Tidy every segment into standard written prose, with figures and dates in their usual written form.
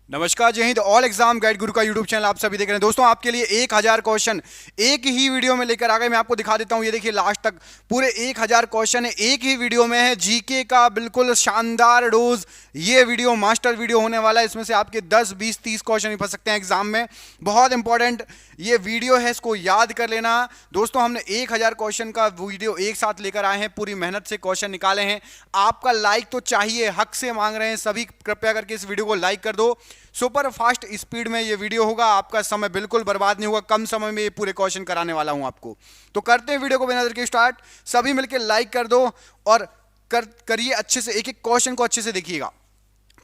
नमस्कार, जय Hind. All exam guide गुरु का यूट्यूब चैनल आप सभी देख रहे हैं। दोस्तों, आपके लिए 1000 क्वेश्चन एक ही वीडियो में लेकर आ गए। मैं आपको दिखा देता हूं, ये देखिए लास्ट तक पूरे 1000 क्वेश्चन है एक ही वीडियो में है। जीके का बिल्कुल शानदार डोज ये वीडियो मास्टर वीडियो होने वाला है। इसमें से आपके 10 20 30 क्वेश्चन ही फंस सकते हैं एग्जाम में। बहुत इंपॉर्टेंट ये वीडियो है, इसको याद कर लेना। दोस्तों, हमने 1000 क्वेश्चन का वीडियो एक साथ लेकर आए हैं, पूरी मेहनत से क्वेश्चन निकाले हैं। आपका लाइक तो चाहिए, हक से मांग रहे हैं सभी। कृपया करके इस वीडियो को लाइक कर दो। सुपर फास्ट स्पीड में ये वीडियो होगा, आपका समय बिल्कुल बर्बाद नहीं होगा। कम समय में ये पूरे क्वेश्चन कराने वाला हूं आपको। तो करते हैं वीडियो को बिना देर के स्टार्ट। सभी मिलकर लाइक कर दो और करिए अच्छे से, एक एक क्वेश्चन को अच्छे से देखिएगा।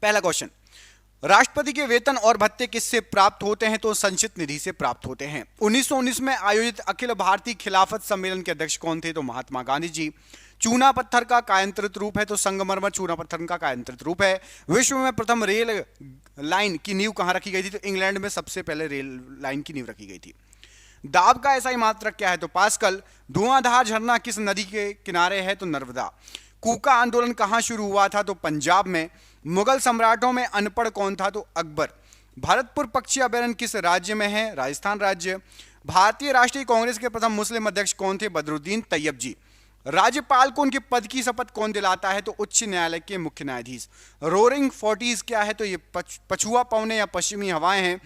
पहला क्वेश्चन, राष्ट्रपति के वेतन और भत्ते किससे प्राप्त होते हैं? तो संचित निधि से प्राप्त होते हैं। 1919 में आयोजित अखिल भारतीय खिलाफत सम्मेलन के अध्यक्ष कौन थे? तो महात्मा गांधी जी। चूना पत्थर का कायांतरित रूप है? तो संगमरमर चूना पत्थर का कायांतरित रूप है। विश्व में प्रथम रेल लाइन की नींव कहां रखी गई थी? तो इंग्लैंड में सबसे पहले रेल लाइन की नींव रखी गई थी। दाब का ऐसा ही मात्रक क्या है? तो पास्कल। धुआंधार झरना किस नदी के किनारे है? तो नर्मदा। कूका आंदोलन कहां शुरू हुआ था? तो पंजाब में। मुगल सम्राटों में अनपढ़ कौन था? तो अकबर। भरतपुर पक्षी अभयारण्य किस राज्य में है? राजस्थान राज्य। भारतीय राष्ट्रीय कांग्रेस के प्रथम मुस्लिम अध्यक्ष कौन थे? बदरुद्दीन तैयब जी। राज्यपाल को उनके पद की शपथ कौन दिलाता है? तो उच्च न्यायालय के मुख्य न्यायाधीश। रोरिंग फोर्टीज क्या है? तो ये पछुआ पवने या पश्चिमी हवाएं हैं।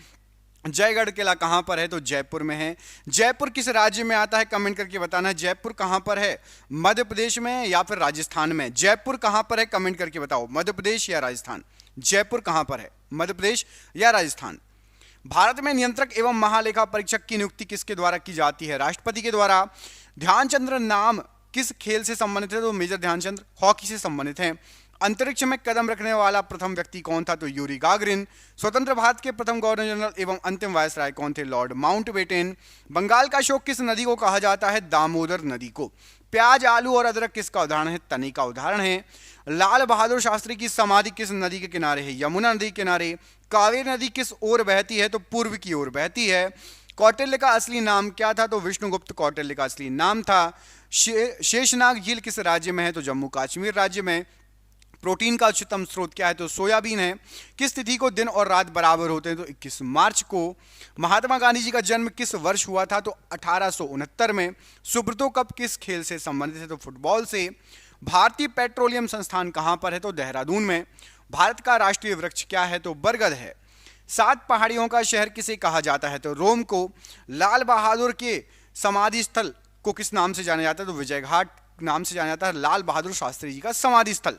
जयगढ़ किला कहां पर है? तो जयपुर में है। जयपुर किस राज्य में आता है? कमेंट करके बताना। जयपुर कहां पर है? मध्य प्रदेश में या फिर राजस्थान में? जयपुर कहां पर है? कमेंट करके बताओ। मध्य प्रदेश या राजस्थान? जयपुर कहां पर है? मध्य प्रदेश या राजस्थान? भारत में नियंत्रक एवं महालेखा परीक्षक की नियुक्ति किसके द्वारा की जाती है? राष्ट्रपति के द्वारा। ध्यानचंद्र नाम किस खेल से संबंधित है? तो मेजर ध्यानचंद्र हॉकी से संबंधित हैं। अंतरिक्ष में कदम रखने वाला प्रथम व्यक्ति कौन था? तो यूरी गागरिन। स्वतंत्र भारत के प्रथम गवर्नर जनरल एवं अंतिम वायसराय कौन थे? Lord Mountbatten. बंगाल का अशोक किस नदी को कहा जाता है? दामोदर नदी को। प्याज, आलू और अदरक किसका उदाहरण है? तने का उदाहरण है। लाल बहादुर शास्त्री की समाधि किस नदी के किनारे है? यमुना नदी के किनारे। कावेरी नदी किस ओर बहती है? तो पूर्व की ओर बहती है। कौटिल्य का असली नाम क्या था? तो विष्णुगुप्त कौटिल्य का असली नाम था। शेषनाग झील किस राज्य में है? तो जम्मू कश्मीर राज्य में। प्रोटीन का उच्चतम स्रोत क्या है? तो सोयाबीन है। किस तिथि को दिन और रात बराबर होते हैं? तो 21 मार्च को। महात्मा गांधी जी का जन्म किस वर्ष हुआ था? तो 1869 में। सुब्रतो कप किस खेल से संबंधित है? तो फुटबॉल से। भारतीय पेट्रोलियम संस्थान कहां पर है? तो देहरादून में। भारत का राष्ट्रीय वृक्ष क्या है? तो बरगद है। 7 पहाड़ियों का शहर किसे कहा जाता है? तो रोम को। लाल बहादुर के समाधि स्थल को किस नाम से जाना जाता है? तो विजय घाट नाम से जाना जाता है लाल बहादुर शास्त्री जी का समाधि स्थल।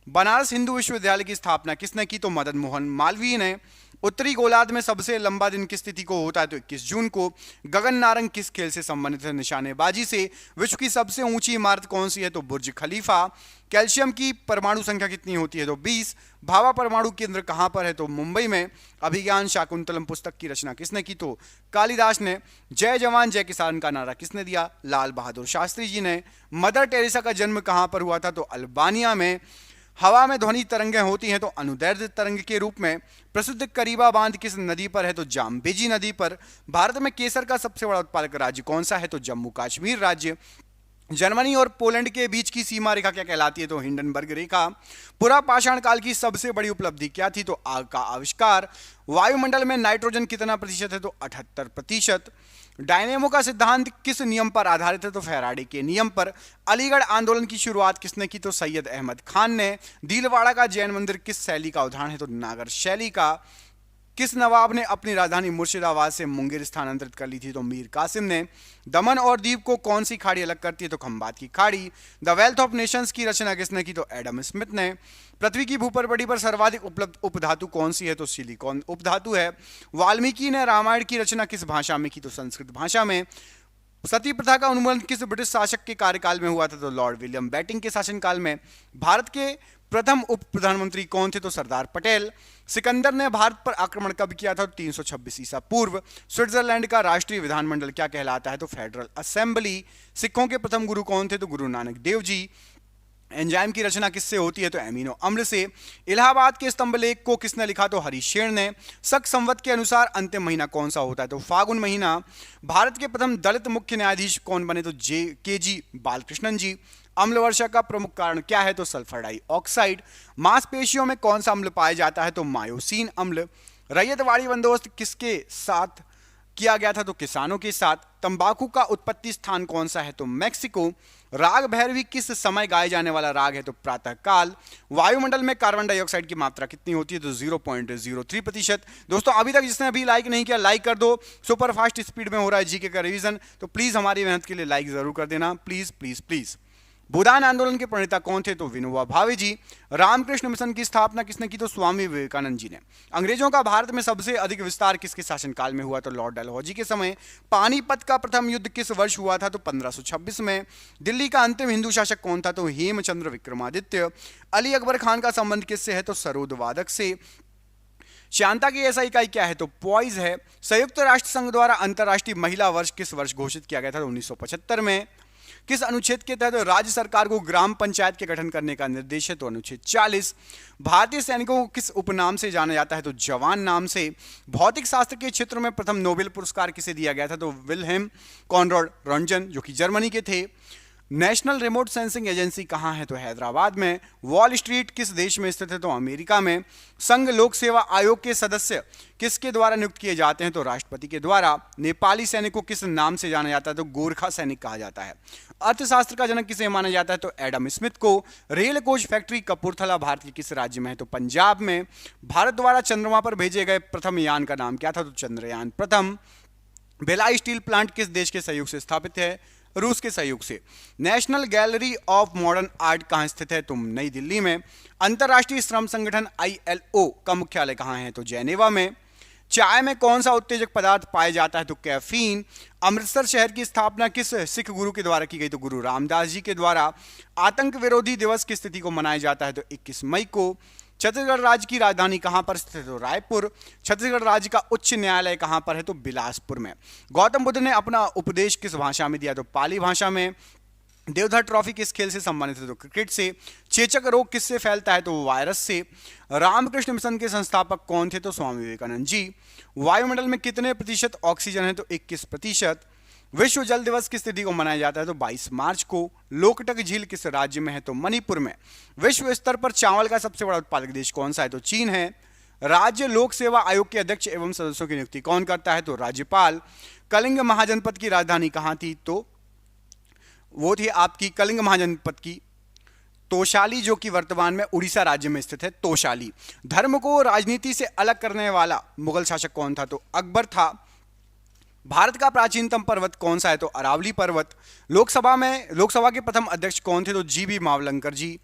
बनारस हिंदू विश्वविद्यालय की स्थापना किसने की? तो मदन मोहन मालवीय ने। उत्तरी गोलार्ध में सबसे लंबा दिन किस तिथि को होता है? तो 21 जून को। गगन नारंग किस खेल से संबंधित है? निशानेबाजी से। विश्व की सबसे ऊंची इमारत कौन सी है? तो बुर्ज खलीफा। कैल्शियम की परमाणु संख्या कितनी होती है? तो 20। भाभा परमाणु केंद्र कहां पर है? तो मुंबई में। अभिज्ञान शाकुंतलम पुस्तक की रचना किसने की? तो कालिदास ने। जय जवान जय किसान का नारा किसने दिया? लाल बहादुर शास्त्री जी ने। मदर टेरेसा का जन्म कहां पर हुआ था? तो अल्बानिया में। हवा में ध्वनि तरंगें होती हैं तो अनुदैर्ध्य तरंग के रूप में। प्रसिद्ध करीबा बांध किस नदी पर है? तो जाम्बेजी नदी पर। भारत में केसर का सबसे बड़ा उत्पादक राज्य कौन सा है? तो जम्मू कश्मीर राज्य। जर्मनी और पोलैंड के बीच की सीमा रेखा क्या कहलाती है? तो हिंडनबर्ग रेखा। पुरा पाषाण काल की सबसे बड़ी उपलब्धि क्या थी? तो आग का आविष्कार। वायुमंडल में नाइट्रोजन कितना प्रतिशत है? तो 78%। डायनेमो का सिद्धांत किस नियम पर आधारित है? तो फैराडे के नियम पर। अलीगढ़ आंदोलन की शुरुआत किसने की? तो सैयद अहमद खान ने। दिलवाड़ा का जैन मंदिर किस शैली का उदाहरण है? तो नागर शैली का। किस नवाब ने अपनी राजधानी मुर्शिदाबाद से मुंगेर स्थानांतरित कर ली थी? तो मीर कासिम ने। दमन और दीप को कौन सी खाड़ी अलग करती है? तो खंबात की खाड़ी। द वेल्थ ऑफ नेशंस की रचना किसने की? तो एडम स्मिथ ने। पृथ्वी की भूपरिपटी पर सर्वाधिक उपलब्ध उपधातु कौन सी है? तो सिलिकॉन उपधातु है। वाल्मीकि ने रामायण की रचना किस भाषा में की? तो संस्कृत भाषा में। सती प्रथा का उन्मूलन किस ब्रिटिश शासक के कार्यकाल में हुआ था? तो लॉर्ड विलियम बेटिंग के शासनकाल में। भारत के प्रथम उप प्रधानमंत्री कौन थे? तो सरदार पटेल। सिकंदर ने भारत पर आक्रमण कब किया था? 326 ईसा पूर्व। स्विट्जरलैंड का राष्ट्रीय विधानमंडल क्या कहलाता है? तो फेडरल असेंबली। सिखों के प्रथम गुरु कौन थे? तो गुरु नानक देव जी। एंजाइम की रचना किससे होती है? तो एमिनो अम्ल से। इलाहाबाद के स्तंभ लेख को किसने लिखा? तो हरिशेन ने। शक संवत के अनुसार अंतिम महीना कौन सा होता है? तो फागुन महीना। भारत के प्रथम दलित मुख्य न्यायाधीश कौन बने? तो के जी बालकृष्णन जी। अम्ल वर्षा का प्रमुख कारण क्या है? तो सल्फर डाइऑक्साइड। मांसपेशियों में कौन सा अम्ल पाया जाता है? तो मायोसिन अम्ल। रैयतवाड़ी बंदोबस्त किसके साथ किया गया था? तो किसानों के साथ। तंबाकू का उत्पत्ति स्थान कौन सा है? तो मैक्सिको। राग भैरवी किस समय गाए जाने वाला राग है? तो प्रातः काल। वायुमंडल में कार्बन डाइऑक्साइड की मात्रा कितनी होती है? तो 0.03%। दोस्तों अभी तक जिसने अभी लाइक नहीं किया लाइक कर दो। सुपर फास्ट स्पीड में हो रहा है जीके का रिवीजन, तो प्लीज हमारी मेहनत के लिए लाइक जरूर कर देना, प्लीज प्लीज प्लीज। भूदान आंदोलन के प्रणेता कौन थे? तो विनोबा भावे जी। रामकृष्ण मिशन की स्थापना किसने की? तो स्वामी विवेकानंद जी ने। अंग्रेजों का भारत में सबसे अधिक विस्तार किसके शासनकाल में हुआ? तो लॉर्ड डलहौजी के समय। पानीपत का प्रथम युद्ध किस वर्ष हुआ था? तो 1526 में। दिल्ली का अंतिम हिंदू शासक कौन था? तो हेमचंद्र विक्रमादित्य। अली अकबर खान का संबंध किससे है? तो सरोद वादक से। शांता की ऐसा इकाई क्या है? तो पॉइज है। संयुक्त राष्ट्र संघ द्वारा अंतर्राष्ट्रीय महिला वर्ष किस वर्ष घोषित किया गया था? 1975 में। किस अनुच्छेद के तहत राज्य सरकार को ग्राम पंचायत के गठन करने का निर्देश है? तो अनुच्छेद 40। भारतीय सैनिकों को किस उपनाम से जाना जाता है? तो जवान नाम से। भौतिक शास्त्र के क्षेत्र में प्रथम नोबेल पुरस्कार किसे दिया गया था? तो विल्हेम कॉनराड रॉन्टगन जो कि जर्मनी के थे। नेशनल रिमोट सेंसिंग एजेंसी कहाँ है? तो हैदराबाद में। वॉल स्ट्रीट किस देश में स्थित है? तो अमेरिका में। संघ लोक सेवा आयोग के सदस्य किसके द्वारा नियुक्त किए जाते हैं? तो राष्ट्रपति के द्वारा। नेपाली सैनिक को किस नाम से जाना जाता है? तो गोरखा सैनिक कहा जाता है। अर्थशास्त्र का जनक किसे माना जाता है? तो एडम स्मिथ को। Rail coach factory Kapurthala Bharat के किस राज्य में है? तो पंजाब में। भारत द्वारा चंद्रमा पर भेजे गए प्रथम यान का नाम क्या था? तो चंद्रयान प्रथम। भिलाई स्टील प्लांट किस देश के सहयोग से स्थापित है? रूस के सहयोग से। National gallery of modern art कहाँ स्थित है? तो नई दिल्ली में। अंतर्राष्ट्रीय श्रम संगठन ILO का मुख्यालय कहाँ है? तो जेनेवा में। चाय में कौन सा उत्तेजक पदार्थ पाया जाता है? तो कैफीन। अमृतसर शहर की स्थापना किस सिख गुरु के द्वारा की गई? तो गुरु रामदास जी के द्वारा। आतंक विरोधी दिवस किस तिथि को मनाया जाता है? तो 21 मई को। छत्तीसगढ़ राज्य की राजधानी कहां पर स्थित है? तो रायपुर। छत्तीसगढ़ राज्य का उच्च न्यायालय कहां पर है? तो बिलासपुर में। गौतम बुद्ध ने अपना उपदेश किस भाषा में दिया? तो पाली भाषा में। देवधर ट्रॉफी किस खेल से संबंधित है? तो क्रिकेट से। चेचक रोग किससे फैलता है? तो वायरस से। रामकृष्ण मिशन के संस्थापक कौन थे? तो स्वामी विवेकानंद जी। वायुमंडल में कितने प्रतिशत ऑक्सीजन है? तो 21%। विश्व जल दिवस किस तिथि को मनाया जाता है? तो 22 मार्च को। लोकटक झील किस राज्य में है? तो मणिपुर में। विश्व स्तर पर चावल का सबसे बड़ा उत्पादक देश कौन सा है? तो चीन है। राज्य लोक सेवा आयोग के अध्यक्ष एवं सदस्यों की नियुक्ति कौन करता है? तो राज्यपाल। कलिंग महाजनपद की राजधानी कहां थी? तो वो थी आपकी कलिंग महाजनपद की तोशाली, जो कि वर्तमान में उड़ीसा राज्य में स्थित है तोशाली। धर्म को राजनीति से अलग करने वाला मुगल शासक कौन था? तो अकबर था। भारत का प्राचीनतम पर्वत कौन सा है? तो अरावली पर्वत। लोकसभा के प्रथम अध्यक्ष कौन थे? तो जीबी मावलंकर जी।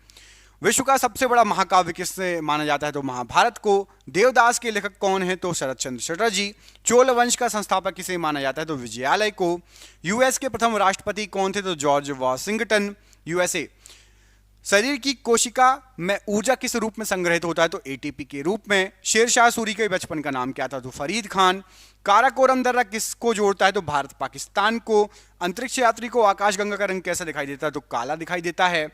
विश्व का सबसे बड़ा महाकाव्य किससे माना जाता है? तो महाभारत को। देवदास के लेखक कौन है? तो शरद चंद्र चटर्जी। चोल वंश का संस्थापक किसे माना जाता है? तो विजयालय को। यूएस के प्रथम राष्ट्रपति कौन थे? तो जॉर्ज वॉशिंगटन। यूएसए। शरीर की कोशिका में ऊर्जा किस रूप में संग्रहित होता है? तो एटीपी के रूप में। शेरशाह सूरी के बचपन का नाम क्या था? तो फरीद खान। काराकोरम दर्रा किसको जोड़ता है? तो भारत पाकिस्तान को। अंतरिक्ष यात्री को आकाशगंगा का रंग कैसा दिखाई देता है? तो काला दिखाई देता है।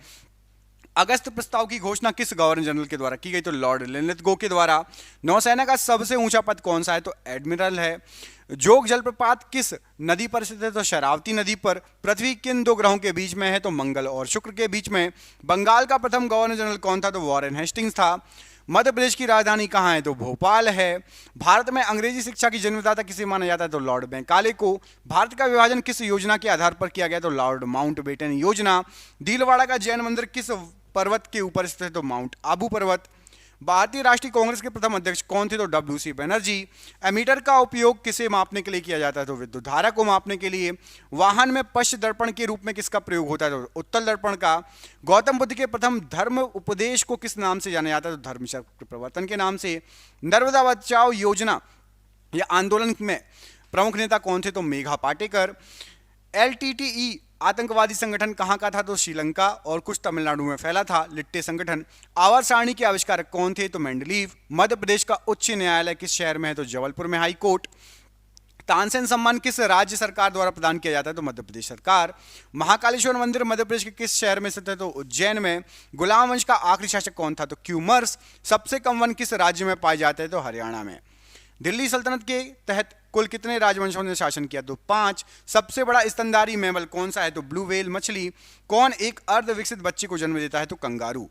अगस्त प्रस्ताव की घोषणा किस गवर्नर जनरल के द्वारा की गई? तो लॉर्ड लिनलिथगो के द्वारा। नौसेना का सबसे ऊंचा पद कौन सा है? तो एडमिरल है। जोग जलप्रपात किस नदी पर स्थित है? तो शरावती नदी पर। पृथ्वी किन दो ग्रहों के बीच में है? तो मंगल और शुक्र के बीच में। बंगाल का प्रथम गवर्नर जनरल कौन था? तो वॉरेन हेस्टिंग्स था। मध्य प्रदेश की राजधानी कहाँ है? तो भोपाल है। भारत में अंग्रेजी शिक्षा की जन्मदाता किसे माना जाता है? तो लॉर्ड मैकाले को। भारत का विभाजन किस योजना के आधार पर किया गया? तो लॉर्ड माउंटबेटन योजना। दिलवाड़ा का जैन मंदिर किस पर्वत के ऊपर स्थित है? तो माउंट आबू पर्वत। भारतीय राष्ट्रीय कांग्रेस के प्रथम अध्यक्ष कौन थे? तो WC बनर्जी। एमीटर का उपयोग किसे मापने के लिए किया जाता है? तो विद्युत धारा को मापने के लिए। वाहन में पश्च दर्पण के रूप में किसका प्रयोग होता है? तो उत्तल दर्पण का। गौतम बुद्ध के प्रथम धर्म उपदेश को किस नाम से जाना जाता है? तो धर्मचक्र प्रवर्तन के नाम से। नर्मदा बचाओ योजना या आंदोलन में प्रमुख नेता कौन थे? तो मेघा पाटेकर। LTTE आतंकवादी संगठन कहाँ का था? तो श्रीलंका और कुछ तमिलनाडु में फैला था। लिट्टे संगठन। आवर्त सारणी के आविष्कारक कौन थे? तो मेंडलीव। मध्य प्रदेश का उच्च न्यायालय किस शहर में है? तो जबलपुर में हाई कोर्ट। तानसेन सम्मान किस राज्य सरकार द्वारा प्रदान किया जाता है? तो मध्य प्रदेश सरकार। महाकालेश्वर मंदिर मध्य प्रदेश के किस शहर में स्थित है? तो उज्जैन में। गुलाम वंश का आखिरी शासक कौन था? तो क्यूमर्स। सबसे कम वन किस राज्य में पाए जाते हैं? तो हरियाणा में। दिल्ली सल्तनत के तहत कुल कितने राजवंशों ने शासन किया? तो 5। सबसे बड़ा स्तनधारी मैमल कौन सा है? तो ब्लू व्हेल मछली। कौन एक अर्ध विकसित बच्चे को जन्म देता है? तो कंगारू।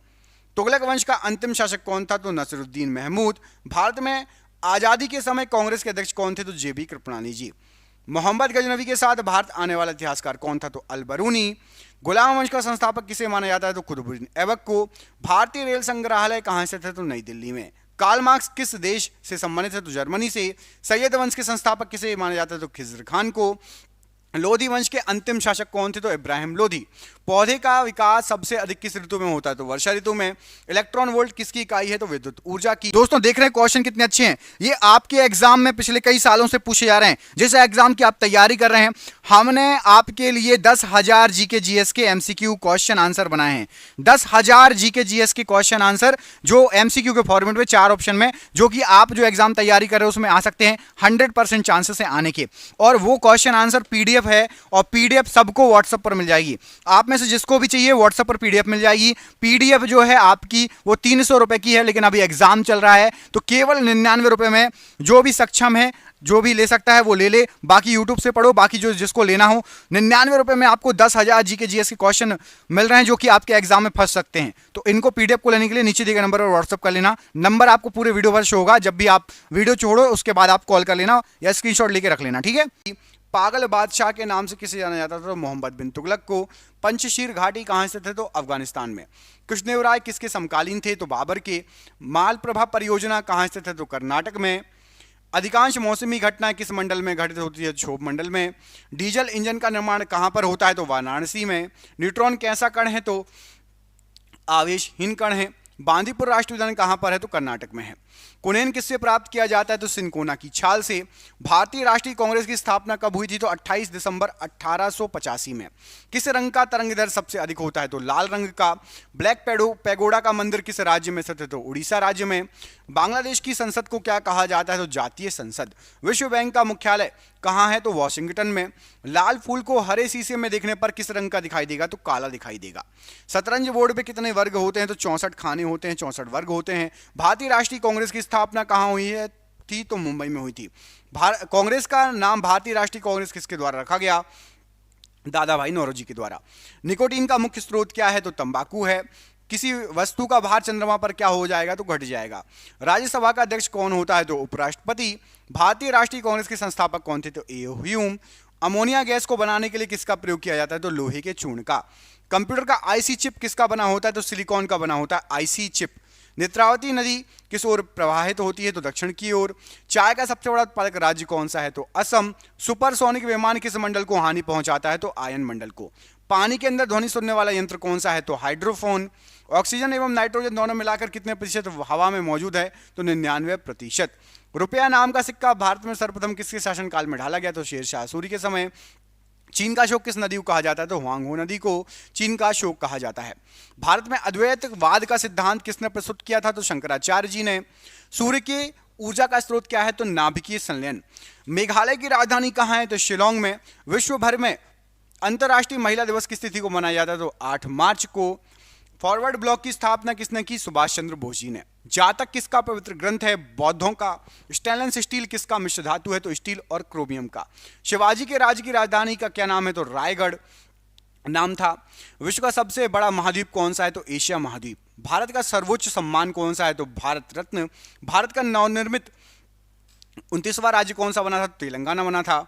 तुगलक वंश का अंतिम शासक कौन था? तो नसरुद्दीन महमूद। भारत में आजादी के समय कांग्रेस के अध्यक्ष कौन थे? तो जेबी कृपलानी जी। मोहम्मद गजनवी के साथ भारत आने वाला इतिहासकार कौन था? तो अल बरूनी। गुलाम वंश का संस्थापक किसे माना जाता है? तो कुतुबुद्दीन ऐबक को। भारतीय रेल संग्रहालय कहां स्थित है? तो नई दिल्ली में। कार्ल मार्क्स किस देश से संबंधित है? तो जर्मनी से। सैयद वंश के संस्थापक किसे माना जाता है? तो खिज्र खान को। लोधी वंश के अंतिम शासक कौन थे? तो इब्राहिम लोधी। पौधे का विकास सबसे अधिक किस ऋतु में होता है? तो वर्षा ऋतु में। इलेक्ट्रॉन वोल्ट किसकी इकाई है? तो विद्युत ऊर्जा की। दोस्तों देख रहे हैं क्वेश्चन कितने अच्छे हैं, ये आपके एग्जाम में पिछले कई सालों से पूछे जा रहे हैं। जिस एग्जाम की आप तैयारी कर रहे हैं, हमने आपके लिए 10,000 जीके जीएस के एमसीक्यू क्वेश्चन आंसर बनाए हैं। 10,000 जीके जीएस के क्वेश्चन आंसर जो एमसीक्यू के फॉर्मेट में 4 ऑप्शन में, जो कि आप जो एग्जाम तैयारी कर रहे हो उसमें आ सकते हैं। 100% चांसेस है आने के। और वो क्वेश्चन आंसर पीडीएफ है, और पीडीएफ सबको व्हाट्सएप पर मिल जाएगी। आप में से जिसको भी चाहिए व्हाट्सएप पर पीडीएफ मिल जाएगी। पीडीएफ जो है आपकी वो 300 रुपए की है, लेकिन अभी एग्जाम चल रहा है तो केवल 99 रुपए में जो भी सक्षम है, जो भी ले सकता है वो ले ले। बाकी यूट्यूब से पढ़ो, बाकी जो जिसको लेना हो 99 रुपए में आपको 10,000 जीके जीएस के क्वेश्चन मिल रहे हैं, जो कि आपके एग्जाम में फंस सकते हैं। तो इनको पीडीएफ को लेने के लिए नीचे दिए गए नंबर पर व्हाट्सएप कर लेना। नंबर आपको पूरे वीडियो पर शो होगा। जब भी आप वीडियो छोड़ो उसके बाद आप कॉल कर लेना या स्क्रीनशॉट लेके रख लेना, ठीक है। पागल बादशाह के नाम से किसे जाना जाता था? तो मोहम्मद बिन तुगलक को। पंचशीर घाटी कहां स्थित है? तो अफगानिस्तान में। कृष्णदेवराय किसके समकालीन थे? तो बाबर के। मालप्रभा परियोजना कहां स्थित है? तो कर्नाटक में। अधिकांश मौसमी घटनाएं किस मंडल में घटित होती है? क्षोभ मंडल में। डीजल इंजन का निर्माण कहां पर होता है? तो वाराणसी में। न्यूट्रॉन कैसा कण है? तो आवेशहीन कण है। बांदीपुर राष्ट्रीय उद्यान कहां पर है? तो कर्नाटक में है। कुनेन किससे प्राप्त किया जाता है? तो सिनकोना की छाल से। भारतीय राष्ट्रीय कांग्रेस की स्थापना कब हुई थी? तो 28 दिसंबर 1885 में। किस रंग का तरंगदैर्घ्य सबसे अधिक होता है? तो लाल रंग का। ब्लैक पैगोडा का मंदिर किस राज्य में स्थित है? तो उड़ीसा राज्य में। बांग्लादेश की संसद को क्या कहा जाता है? तो जातीय संसद। विश्व बैंक का मुख्यालय कहां है? तो वॉशिंगटन में। लाल फूल को हरे शीशे में देखने पर किस रंग का दिखाई देगा? तो काला दिखाई देगा। शतरंज बोर्ड पे कितने वर्ग होते हैं? तो 64 खाने होते हैं, 64 वर्ग होते हैं। भारतीय राष्ट्रीय कांग्रेस की स्थापना कहां हुई है थी? तो मुंबई में हुई थी। कांग्रेस का नाम भारतीय राष्ट्रीय कांग्रेस किसके द्वारा रखा गया? दादा भाई नौरोजी के द्वारा। निकोटीन का मुख्य स्रोत क्या है? तो तंबाकू है। किसी वस्तु का भार चंद्रमा पर क्या हो जाएगा? तो घट जाएगा। राज्यसभा का अध्यक्ष कौन होता है? तो उपराष्ट्रपति। भारतीय राष्ट्रीय कांग्रेस के संस्थापक कौन थे? तो ए.ओ. ह्यूम। अमोनिया गैस को बनाने के लिए किसका प्रयोग किया जाता है? तो लोहे के चूर्ण का। कंप्यूटर का आईसी चिप किसका बना होता है? तो सिलिकॉन का बना होता है आईसी चिप। नेत्रावती नदी किस ओर प्रवाहित होती है? तो दक्षिण की ओर। चाय का सबसे बड़ा उत्पादक राज्य कौन सा है? तो असम। सुपरसोनिक विमान किस मंडल को हानि पहुंचाता है? तो आयन मंडल को। पानी के अंदर ध्वनि सुनने वाला यंत्र कौन सा है? तो हाइड्रोफोन। ऑक्सीजन एवं नाइट्रोजन दोनों मिलाकर कितने प्रतिशत हवा में मौजूद है? तो 99%। रुपया नाम का सिक्का भारत में सर्वप्रथम किसके शासनकाल में ढाला गया? तो शेरशाह सूरी के समय। चीन का अशोक किस नदी को कहा जाता है? तो हुआंगहो नदी को चीन का अशोक कहा जाता है। भारत में अद्वैतवाद का सिद्धांत किसने प्रस्तुत किया था? तो शंकराचार्य जी ने। सूर्य के ऊर्जा का स्रोत क्या है? तो नाभिकीय संलयन। मेघालय की राजधानी कहाँ है? तो शिलोंग में। विश्व भर में अंतर्राष्ट्रीय महिला दिवस किस तिथि को मनाया जाता है? तो 8 मार्च को। फॉरवर्ड ब्लॉक की स्थापना किसने की? सुभाष चंद्र बोस जी ने। जातक किसका पवित्र ग्रंथ है? बौद्धों का। स्टेनलेस स्टील किसका मिश्र धातु है? तो स्टील और क्रोमियम का। शिवाजी के राज्य की राजधानी का क्या नाम है? तो रायगढ़ नाम था। विश्व का सबसे बड़ा महाद्वीप कौन सा है? तो एशिया महाद्वीप। भारत का सर्वोच्च सम्मान कौन सा है? तो भारत रत्न। भारत का नवनिर्मित 29वां राज्य कौन सा बना था? तो तेलंगाना बना था।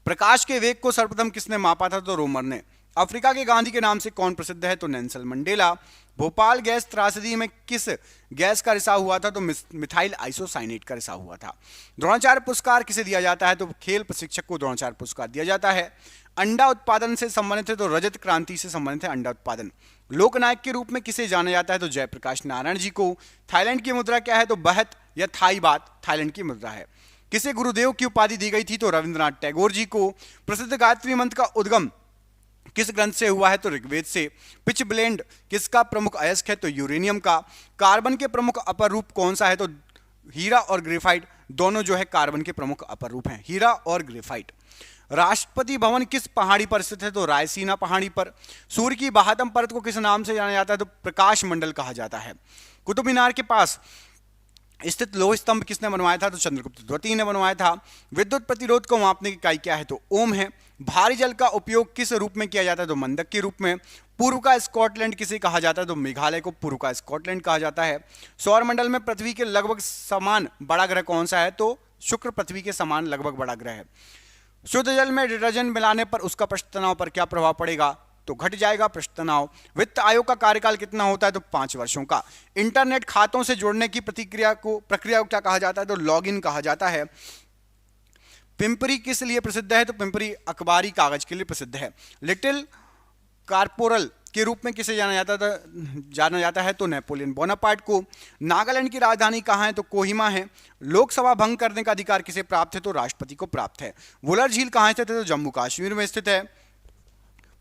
प्रकाश के वेग को सर्वप्रथम किसने मापा था? तो रोमर ने। अफ्रीका के गांधी के नाम से कौन प्रसिद्ध है? तो नेल्सन मंडेला। भोपाल गैस त्रासदी में किस गैस का रिसाव हुआ था? तो मिथाइल आइसोसाइनेट का रिसाव हुआ था। द्रोणाचार्य पुरस्कार किसे दिया जाता है? तो खेल प्रशिक्षक को द्रोणाचार्य पुरस्कार दिया जाता है। अंडा उत्पादन से संबंधित है? तो रजत क्रांति से संबंधित है अंडा उत्पादन। लोकनायक के रूप में किसे जाना जाता है? तो जयप्रकाश नारायण जी को। थाईलैंड की मुद्रा क्या है? तो बहत या थाई बात थाईलैंड की मुद्रा है। किसे गुरुदेव की उपाधि दी गई थी? तो रविंद्रनाथ टैगोर जी को। प्रसिद्ध गायत्री मंत्र का उद्गम किस ग्रंथ से हुआ है? तो ऋग्वेद से। पिच ब्लेंड किसका प्रमुख अयस्क है? तो यूरेनियम का। कार्बन के प्रमुख अपर रूप कौन सा है? तो हीरा और ग्रेफाइट दोनों जो है कार्बन के प्रमुख अपर रूप हैं, हीरा और ग्रेफाइट। राष्ट्रपति भवन किस पहाड़ी पर स्थित है? तो रायसीना पहाड़ी पर। सूर्य की बाह्यतम परत को किस नाम से जाना जाता है? तो प्रकाश मंडल कहा जाता है। कुतुब मीनार के पास स्थित लोह स्तंभ किसने बनवाया था? तो चंद्रगुप्त द्वितीय ने बनवाया था। विद्युत प्रतिरोध को मापने की इकाई क्या है? तो ओम है। भारी जल का उपयोग किस रूप में किया जाता है? तो मंदक के रूप में। पूर्व का स्कॉटलैंड किसे कहा जाता है? तो मेघालय को पूर्व का स्कॉटलैंड कहा जाता है। सौरमंडल में पृथ्वी के लगभग समान बड़ा ग्रह कौन सा है? तो शुक्र पृथ्वी के समान लगभग बड़ा ग्रह है। शुद्ध जल में डिटर्जेंट मिलाने पर उसका पृष्ठ तनाव पर क्या प्रभाव पड़ेगा? तो घट जाएगा पृष्ठ तनाव। वित्त आयोग का कार्यकाल कितना होता है? तो 5 वर्षों का। इंटरनेट खातों से जोड़ने की प्रक्रिया को क्या कहा जाता है? तो लॉगिन कहा जाता है। पिंपरी किस लिए प्रसिद्ध है? तो पिंपरी अखबारी कागज के लिए प्रसिद्ध है। लिटिल कार्पोरल के रूप में किसे जाना जाता है? तो नेपोलियन बोनापार्ट को। नागालैंड की राजधानी कहाँ है? तो कोहिमा है। लोकसभा भंग करने का अधिकार किसे प्राप्त है? तो राष्ट्रपति को प्राप्त है। वुलर झील कहाँ स्थित है? तो जम्मू कश्मीर में स्थित है।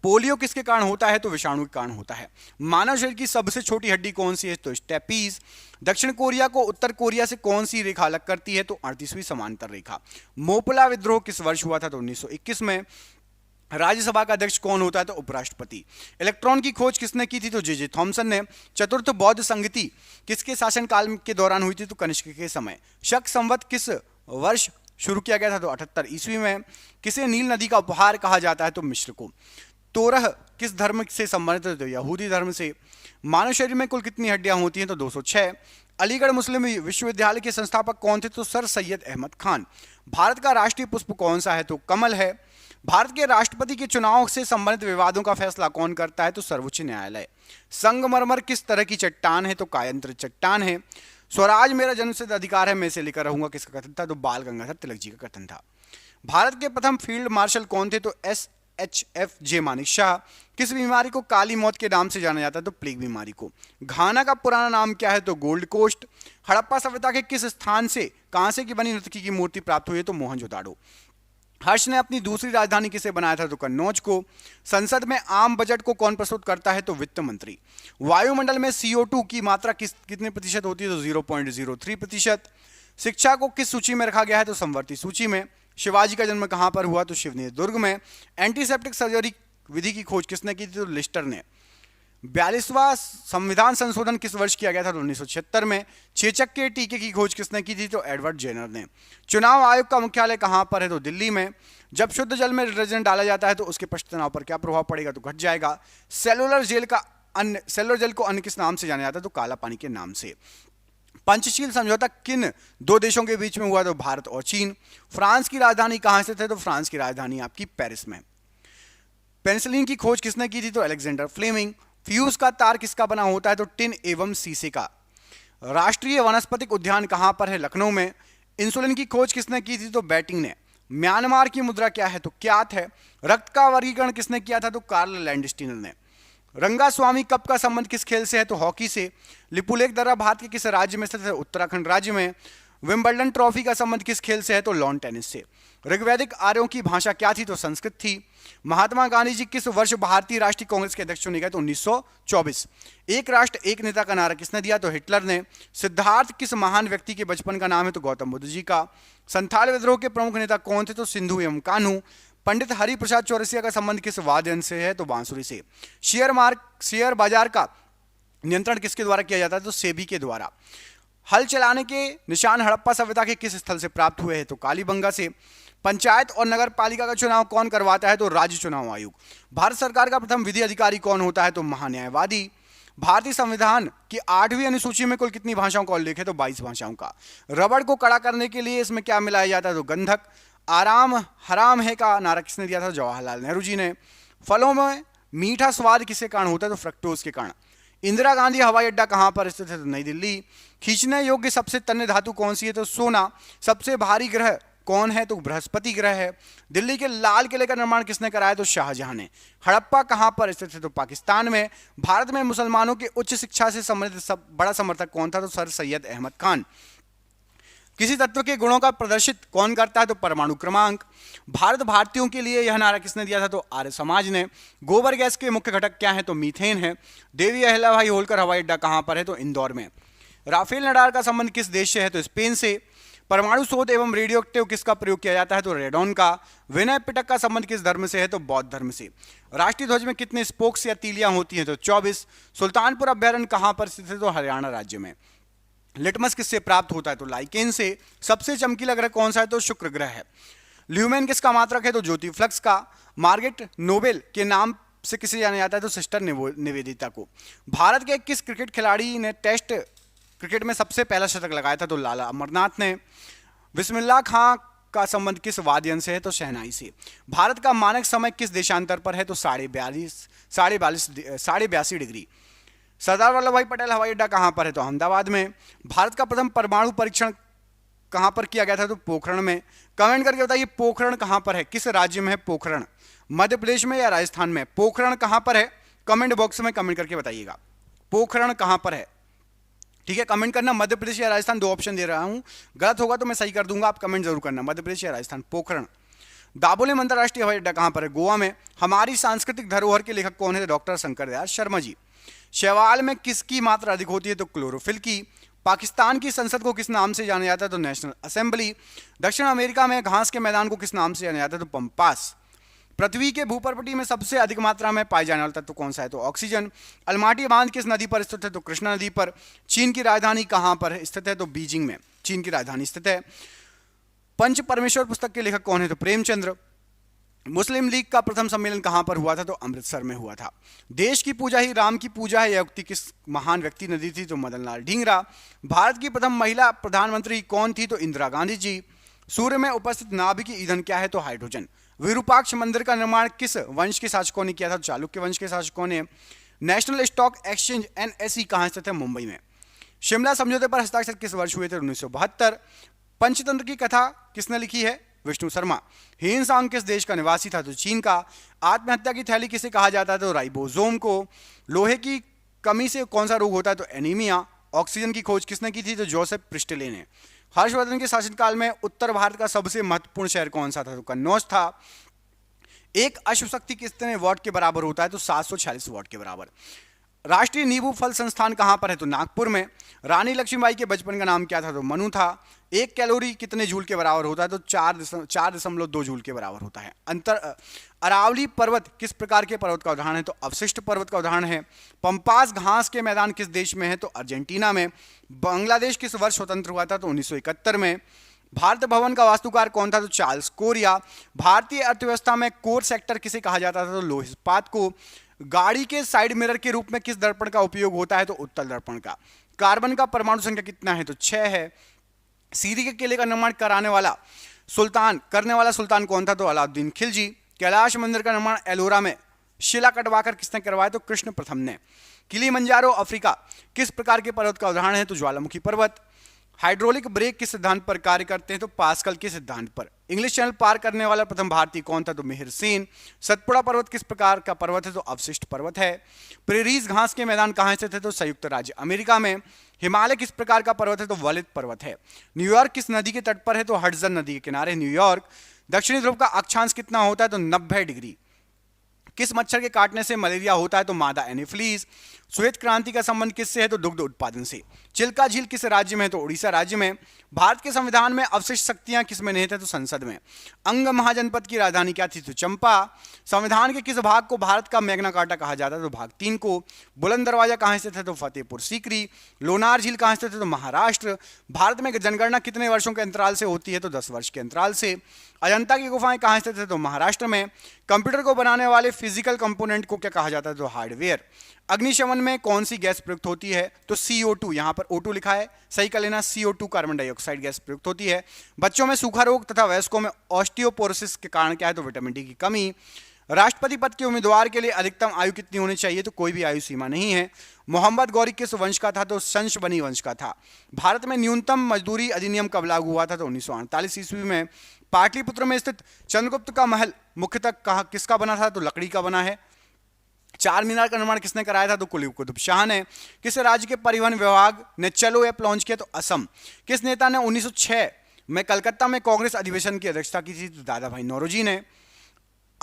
पोलियो किसके कारण होता है? तो विषाणु के कारण होता है। मानव शरीर की सबसे छोटी हड्डी कौन सी है? तो स्टेपीज। दक्षिण कोरिया को उत्तर कोरिया से कौन सी रेखा अलग करती है? तो 38वीं समांतर रेखा। मोपला विद्रोह किस वर्ष हुआ था? तो 1921 में। राज्यसभा का अध्यक्ष कौन होता है? तो उपराष्ट्रपति। इलेक्ट्रॉन की खोज किसने की थी? तो जे थॉमसन ने। चतुर्थ बौद्ध संगति किसके शासनकाल के दौरान हुई थी? तो कनिष्क के समय। शक संवत किस वर्ष शुरू किया गया था? तो 78 ईस्वी में। किसे नील नदी का उपहार कहा जाता है? तो मिस्र को। तोरह किस धर्म से संबंधित है? तो यहूदी धर्म से। मानव शरीर में कुल कितनी हड्डियां होती हैं? तो 206। अलीगढ़ मुस्लिम विश्वविद्यालय के संस्थापक कौन थे? तो सर सैयद अहमद खान। भारत का राष्ट्रीय पुष्प कौन सा है? तो कमल है। भारत के राष्ट्रपति के चुनाव से संबंधित विवादों का फैसला कौन करता है? तो सर्वोच्च न्यायालय। संगमरमर किस तरह की चट्टान है? तो कायंत्र चट्टान है। स्वराज मेरा जन्मसिद्ध अधिकार है, मैं इसे लेकर रहूंगा किसका कथन था? तो बाल गंगाधर तिलक जी का कथन था। भारत के प्रथम फील्ड मार्शल कौन थे? तो SHF मानिक शाह। किस बीमारी को काली मौत के नाम से जाना जाता है? तो प्लेग बीमारी को। घाना का पुराना नाम क्या है? तो गोल्ड कोस्ट। हड़प्पा सभ्यता के किस स्थान से कांसे की बनी नर्तकी की मूर्ति प्राप्त हुई है? तो मोहनजोदाड़ो। हर्ष ने अपनी दूसरी राजधानी किसे बनाया था? तो कन्नौज को। संसद में आम बजट को कौन प्रस्तुत करता है? तो वित्त मंत्री। वायुमंडल में CO2 की मात्रा कितने प्रतिशत होती है? तो 0.03%। शिक्षा को किस सूची में रखा गया है? तो संवर्ती सूची में। शिवाजी का जन्म कहां पर हुआ? तो शिवनेर दुर्ग में। एंटीसेप्टिक सर्जरी विधि की खोज किसने की थी? तो लिस्टर ने। 42वां संविधान संशोधन किस वर्ष किया गया था? तो 1976 में। चेचक के टीके की खोज किसने की थी? तो एडवर्ड जेनर ने। चुनाव आयोग का मुख्यालय कहां पर है? तो दिल्ली में। जब शुद्ध जल में डिटर्जेंट डाला जाता है तो उसके पृष्ठ तनाव पर क्या प्रभाव पड़ेगा? तो घट जाएगा। सेलुलर जल को अन्य किस नाम से जाना जाता है? तो काला पानी के नाम से। पंचशील समझौता किन 2 देशों के बीच में हुआ? तो भारत और चीन। फ्रांस की राजधानी कहां स्थित है? तो फ्रांस की राजधानी आपकी पेरिस में। पेनिसिलिन की खोज किसने की थी? तो अलेक्जेंडर फ्लेमिंग। फ्यूज का तार किसका बना होता है? तो टिन एवं सीसे का। राष्ट्रीय वनस्पतिक उद्यान कहां पर है? लखनऊ में। इंसुलिन की खोज किसने की थी? तो बैटिंग ने। म्यांमार की मुद्रा क्या है? तो क्यात है। रक्त का वर्गीकरण किसने किया था? तो कार्ल लैंडस्टीनर ने। रंगास्वामी कप का संबंध किस खेल से है? तो हॉकी से। लिपुलेख दर्रा भारत के किस राज्य में स्थित है? उत्तराखंड राज्य में। विंबलडन ट्रॉफी का संबंध किस खेल से है? तो लॉन टेनिस से। ऋग्वैदिक आर्यों की भाषा क्या थी? तो संस्कृत थी। महात्मा गांधी जी किस वर्ष भारतीय राष्ट्रीय कांग्रेस के अध्यक्ष चुने गए? तो 1924। एक राष्ट्र एक नेता का नारा किसने दिया? तो हिटलर ने। सिद्धार्थ किस महान व्यक्ति के बचपन का नाम है? तो गौतम बुद्ध जी का। संथाल विद्रोह के प्रमुख नेता कौन थे? तो सिंधु एवं कान्हू। पंडित हरिप्रसाद चौरसिया का संबंध किस वाद्य यंत्र से है? तो बांसुरी से। शेयर बाजार का नियंत्रण किसके द्वारा किया जाता है? तो सेबी के द्वारा। हल चलाने के निशान हड़प्पा सभ्यता के किस स्थल से प्राप्त हुए हैं? तो कालीबंगा से। पंचायत और नगर पालिका का चुनाव कौन करवाता है? तो राज्य चुनाव आयोग। भारत सरकार का प्रथम विधि अधिकारी कौन होता है? तो महान्यायवादी। भारतीय संविधान की 8वीं अनुसूची में कुल कितनी भाषाओं का उल्लेख है? तो 22 भाषाओं का। रबड़ को कड़ा करने के लिए इसमें क्या मिलाया जाता है? तो गंधक। आराम हराम है का नारा किसने दिया था? जवाहरलाल नेहरू जी ने। फलों में मीठा स्वाद किसके कारण होता है? तो फ्रक्टोज के कारण। इंदिरा गांधी हवाई अड्डा कहां पर स्थित है? तो नई दिल्ली। खींचने योग्य सबसे तन्य धातु कौन सी है? तो सोना। सबसे भारी ग्रह कौन है? तो बृहस्पति ग्रह है। दिल्ली के लाल किले का निर्माण किसने कराया? तो शाहजहां ने। हड़प्पा कहां पर स्थित है? तो पाकिस्तान में। भारत में मुसलमानों की उच्च शिक्षा से संबंधित बड़ा समर्थक कौन था? तो सर सैयद अहमद खान। किसी तत्व के गुणों का प्रदर्शित कौन करता है? तो परमाणु क्रमांक। भारत भारतीयों के लिए यह नारा किसने दिया था? तो आर्य समाज ने। गोबर गैस के मुख्य घटक क्या है? तो मीथेन है। देवी अहिल्याबाई होलकर हवाई अड्डा कहां पर है? तो इंदौर में। राफेल नडाल का संबंध किस देश से है? तो स्पेन से। परमाणु शोध एवं रेडियो एक्टिव किसका प्रयोग किया जाता है? तो रेडॉन का। विनय पिटक का संबंध किस धर्म से है? तो बौद्ध धर्म से। राष्ट्रीय ध्वज में कितने स्पोक्स या तीलियां होती हैं? तो 24। सुल्तानपुर अभ्यारण्य कहां पर स्थित है? तो हरियाणा राज्य में। लिटमस किससे प्राप्त होता है? तो लाइकेन से। सबसे चमकीला ग्रह कौन सा है? तो शुक्र ग्रह है। ल्यूमेन किसका मात्रक है? तो ज्योति फ्लक्स का। मार्गरेट नोबेल के नाम से किसे जाना जाता है? तो सिस्टर निवेदिता को। भारत के किस क्रिकेट खिलाड़ी ने टेस्ट क्रिकेट में सबसे पहला शतक लगाया था? तो लाला अमरनाथ ने। बिस्मिल्लाह खां का संबंध किस वाद्य यंत्र से है? तो शहनाई से। भारत का मानक समय किस देशांतर पर है? तो 82 डिग्री। सरदार वल्लभ भाई पटेल हवाई अड्डा कहां पर है? तो अहमदाबाद में। भारत का प्रथम परमाणु परीक्षण कहां पर किया गया था? तो पोखरण में। कमेंट करके बताइए पोखरण कहां पर है, किस राज्य में है पोखरण? मध्य प्रदेश में या राजस्थान में? पोखरण कहां पर है? कमेंट बॉक्स में कमेंट करके बताइएगा पोखरण कहां पर है। ठीक है, कमेंट करना मध्य प्रदेश या राजस्थान, 2 ऑप्शन दे रहा हूं, गलत होगा तो मैं सही कर दूंगा, आप कमेंट जरूर करना मध्य प्रदेश या राजस्थान। पोखरण। दाबोले अंतरराष्ट्रीय हवाई अड्डा कहां पर है? गोवा में। हमारी सांस्कृतिक धरोहर के लेखक कौन है? डॉक्टर शंकर दयाल शर्मा जी। शैवाल में किसकी मात्रा अधिक होती है? तो क्लोरोफिल की। पाकिस्तान की संसद को किस नाम से जाना जाता है? तो नेशनल असेंबली। दक्षिण अमेरिका में घास के मैदान को किस नाम से जाना जाता है? तो पंपास। पृथ्वी के भूपर्पटी में सबसे अधिक मात्रा में पाए जाने वाला तत्व कौन सा है? तो ऑक्सीजन। अलमाटी बांध किस नदी पर स्थित है? तो कृष्णा नदी पर। चीन की राजधानी कहां पर स्थित है? तो बीजिंग में चीन की राजधानी स्थित है। पंच परमेश्वर पुस्तक के लेखक कौन है? तो प्रेमचंद्र। मुस्लिम लीग का प्रथम सम्मेलन कहां पर हुआ था? तो अमृतसर में हुआ था। देश की पूजा ही राम की पूजा है, यह उक्ति किस महान व्यक्ति ने दी थी? तो मदन लाल ढींगरा। भारत की प्रथम महिला प्रधानमंत्री कौन थी? तो इंदिरा गांधी जी। सूर्य में उपस्थित नाभिकीय ईंधन क्या है? तो हाइड्रोजन। विरूपाक्ष मंदिर का निर्माण किस वंश के शासकों ने किया था? चालुक्य वंश के शासकों ने। नेशनल स्टॉक एक्सचेंज NSE कहां स्थित है? मुंबई में। शिमला समझौते पर हस्ताक्षर किस वर्ष हुए थे? 1972। पंचतंत्र की कथा किसने लिखी है? विष्णु शर्मा। हीनसांग किस देश का निवासी था? तो चीन का। आत्महत्या की थैली किसे कहा जाता है? तो राइबोसोम को। लोहे की कमी से कौन सा रोग होता है? तो एनीमिया। ऑक्सीजन की खोज किसने की थी? तो जोसेफ प्रिस्टले ने। हर्षवर्धन के शासनकाल में उत्तर भारत का सबसे महत्वपूर्ण शहर कौन सा था? तो कन्नौज था। एक अश्व शक्ति कितने वॉट के बराबर होता है? तो 746 वॉट के बराबर। राष्ट्रीय नींबू फल संस्थान कहां पर है? तो नागपुर में। रानी लक्ष्मीबाई के बचपन का नाम क्या था? तो मनु था। 1 कैलोरी कितने जूल के बराबर होता है? तो 4.2 जूल के बराबर होता है। अरावली पर्वत किस प्रकार के पर्वत का उदाहरण है? तो अवशिष्ट पर्वत का उदाहरण है। पंपास घास के मैदान किस देश में है? तो अर्जेंटीना में। बांग्लादेश किस वर्ष स्वतंत्र हुआ था? तो 1971 में। भारत भवन का वास्तुकार कौन था? तो चार्ल्स कोरिया। भारतीय अर्थव्यवस्था में कोर सेक्टर किसे कहा जाता था? तो लौह इस्पात को। गाड़ी के साइड मिरर के रूप में किस दर्पण का उपयोग होता है? तो उत्तल दर्पण का। कार्बन का परमाणु संख्या कितना है? तो 6 है। सीरी के किले का निर्माण करने वाला सुल्तान कौन था? तो अलाउद्दीन खिलजी। कैलाश मंदिर का निर्माण एलोरा में शिला कटवाकर किसने करवाया? तो कृष्ण प्रथम ने। किलिमंजारो अफ्रीका किस प्रकार के पर्वत का उदाहरण है? तो ज्वालामुखी पर्वत। हाइड्रोलिक ब्रेक किस सिद्धांत पर कार्य करते हैं? तो पास्कल के सिद्धांत पर। इंग्लिश चैनल पार करने वाला प्रथम भारतीय कौन था? तो मिहिर सेन। सतपुड़ा पर्वत किस प्रकार का पर्वत है? तो अवशिष्ट पर्वत है। प्रेरीज घास के मैदान कहां स्थित है? तो संयुक्त राज्य अमेरिका में। हिमालय किस प्रकार का पर्वत है? तो वलित पर्वत है। न्यूयॉर्क किस नदी के तट पर है? तो हडसन नदी के किनारे न्यूयॉर्क। दक्षिणी ध्रुव का अक्षांश कितना होता है? तो 90 डिग्री। किस मच्छर के काटने से मलेरिया होता है? तो मादा एनीफ्लीज। श्वेत क्रांति का संबंध किससे है? तो दुग्ध उत्पादन से। चिल्का झील किस राज्य में है? तो उड़ीसा राज्य में। भारत के संविधान में अवशिष्ट शक्तियां किस में निहित है? तो संसद में। अंग महाजनपद की राजधानी क्या थी? तो चंपा। संविधान के किस भाग को भारत का मैग्ना कार्टा कहा जाता है? तो भाग 3 को। बुलंद दरवाजा कहां स्थित है? तो फतेहपुर सीकरी। लोनार झील कहां स्थित है? तो महाराष्ट्र। भारत में जनगणना कितने वर्षों के अंतराल से होती है? तो 10 वर्ष के अंतराल से। अजंता की गुफाएं कहां स्थित है? तो महाराष्ट्र में। कंप्यूटर को बनाने वाले फिजिकल कंपोनेंट को क्या कहा जाता है? तो हार्डवेयर। अग्निशमन में कौन सी गैस प्रयुक्त होती है? तो CO2। यहां पर O2 लिखा है, सही कर लेना। CO2 कार्बन डाइऑक्साइड गैस प्रयुक्त होती है। बच्चों में सूखा रोग तथा वयस्कों में ऑस्टियोपोरोसिस के कारण क्या है? तो विटामिन डी की कमी। राष्ट्रपति पद के उम्मीदवार के लिए अधिकतम आयु कितनी होनी चाहिए? तो कोई भी आयु सीमा नहीं है। मोहम्मद गौरी किस वंश का था? तो संश बनी वंश का था। भारत में न्यूनतम मजदूरी अधिनियम कब लागू हुआ था? तो 1948 ईस्वी में। पाटलिपुत्र में स्थित चंद्रगुप्त का महल मुख्यतः किसका बना था? तो लकड़ी का बना है। चार मीनार का निर्माण किसने कराया था? तो कुतुब शाह ने। किस राज्य के परिवहन विभाग ने चलो ऐप लॉन्च किया? तो असम। किस नेता ने 1906 में कलकत्ता में कांग्रेस अधिवेशन की अध्यक्षता की थी? तो दादा भाई नौरोजी ने।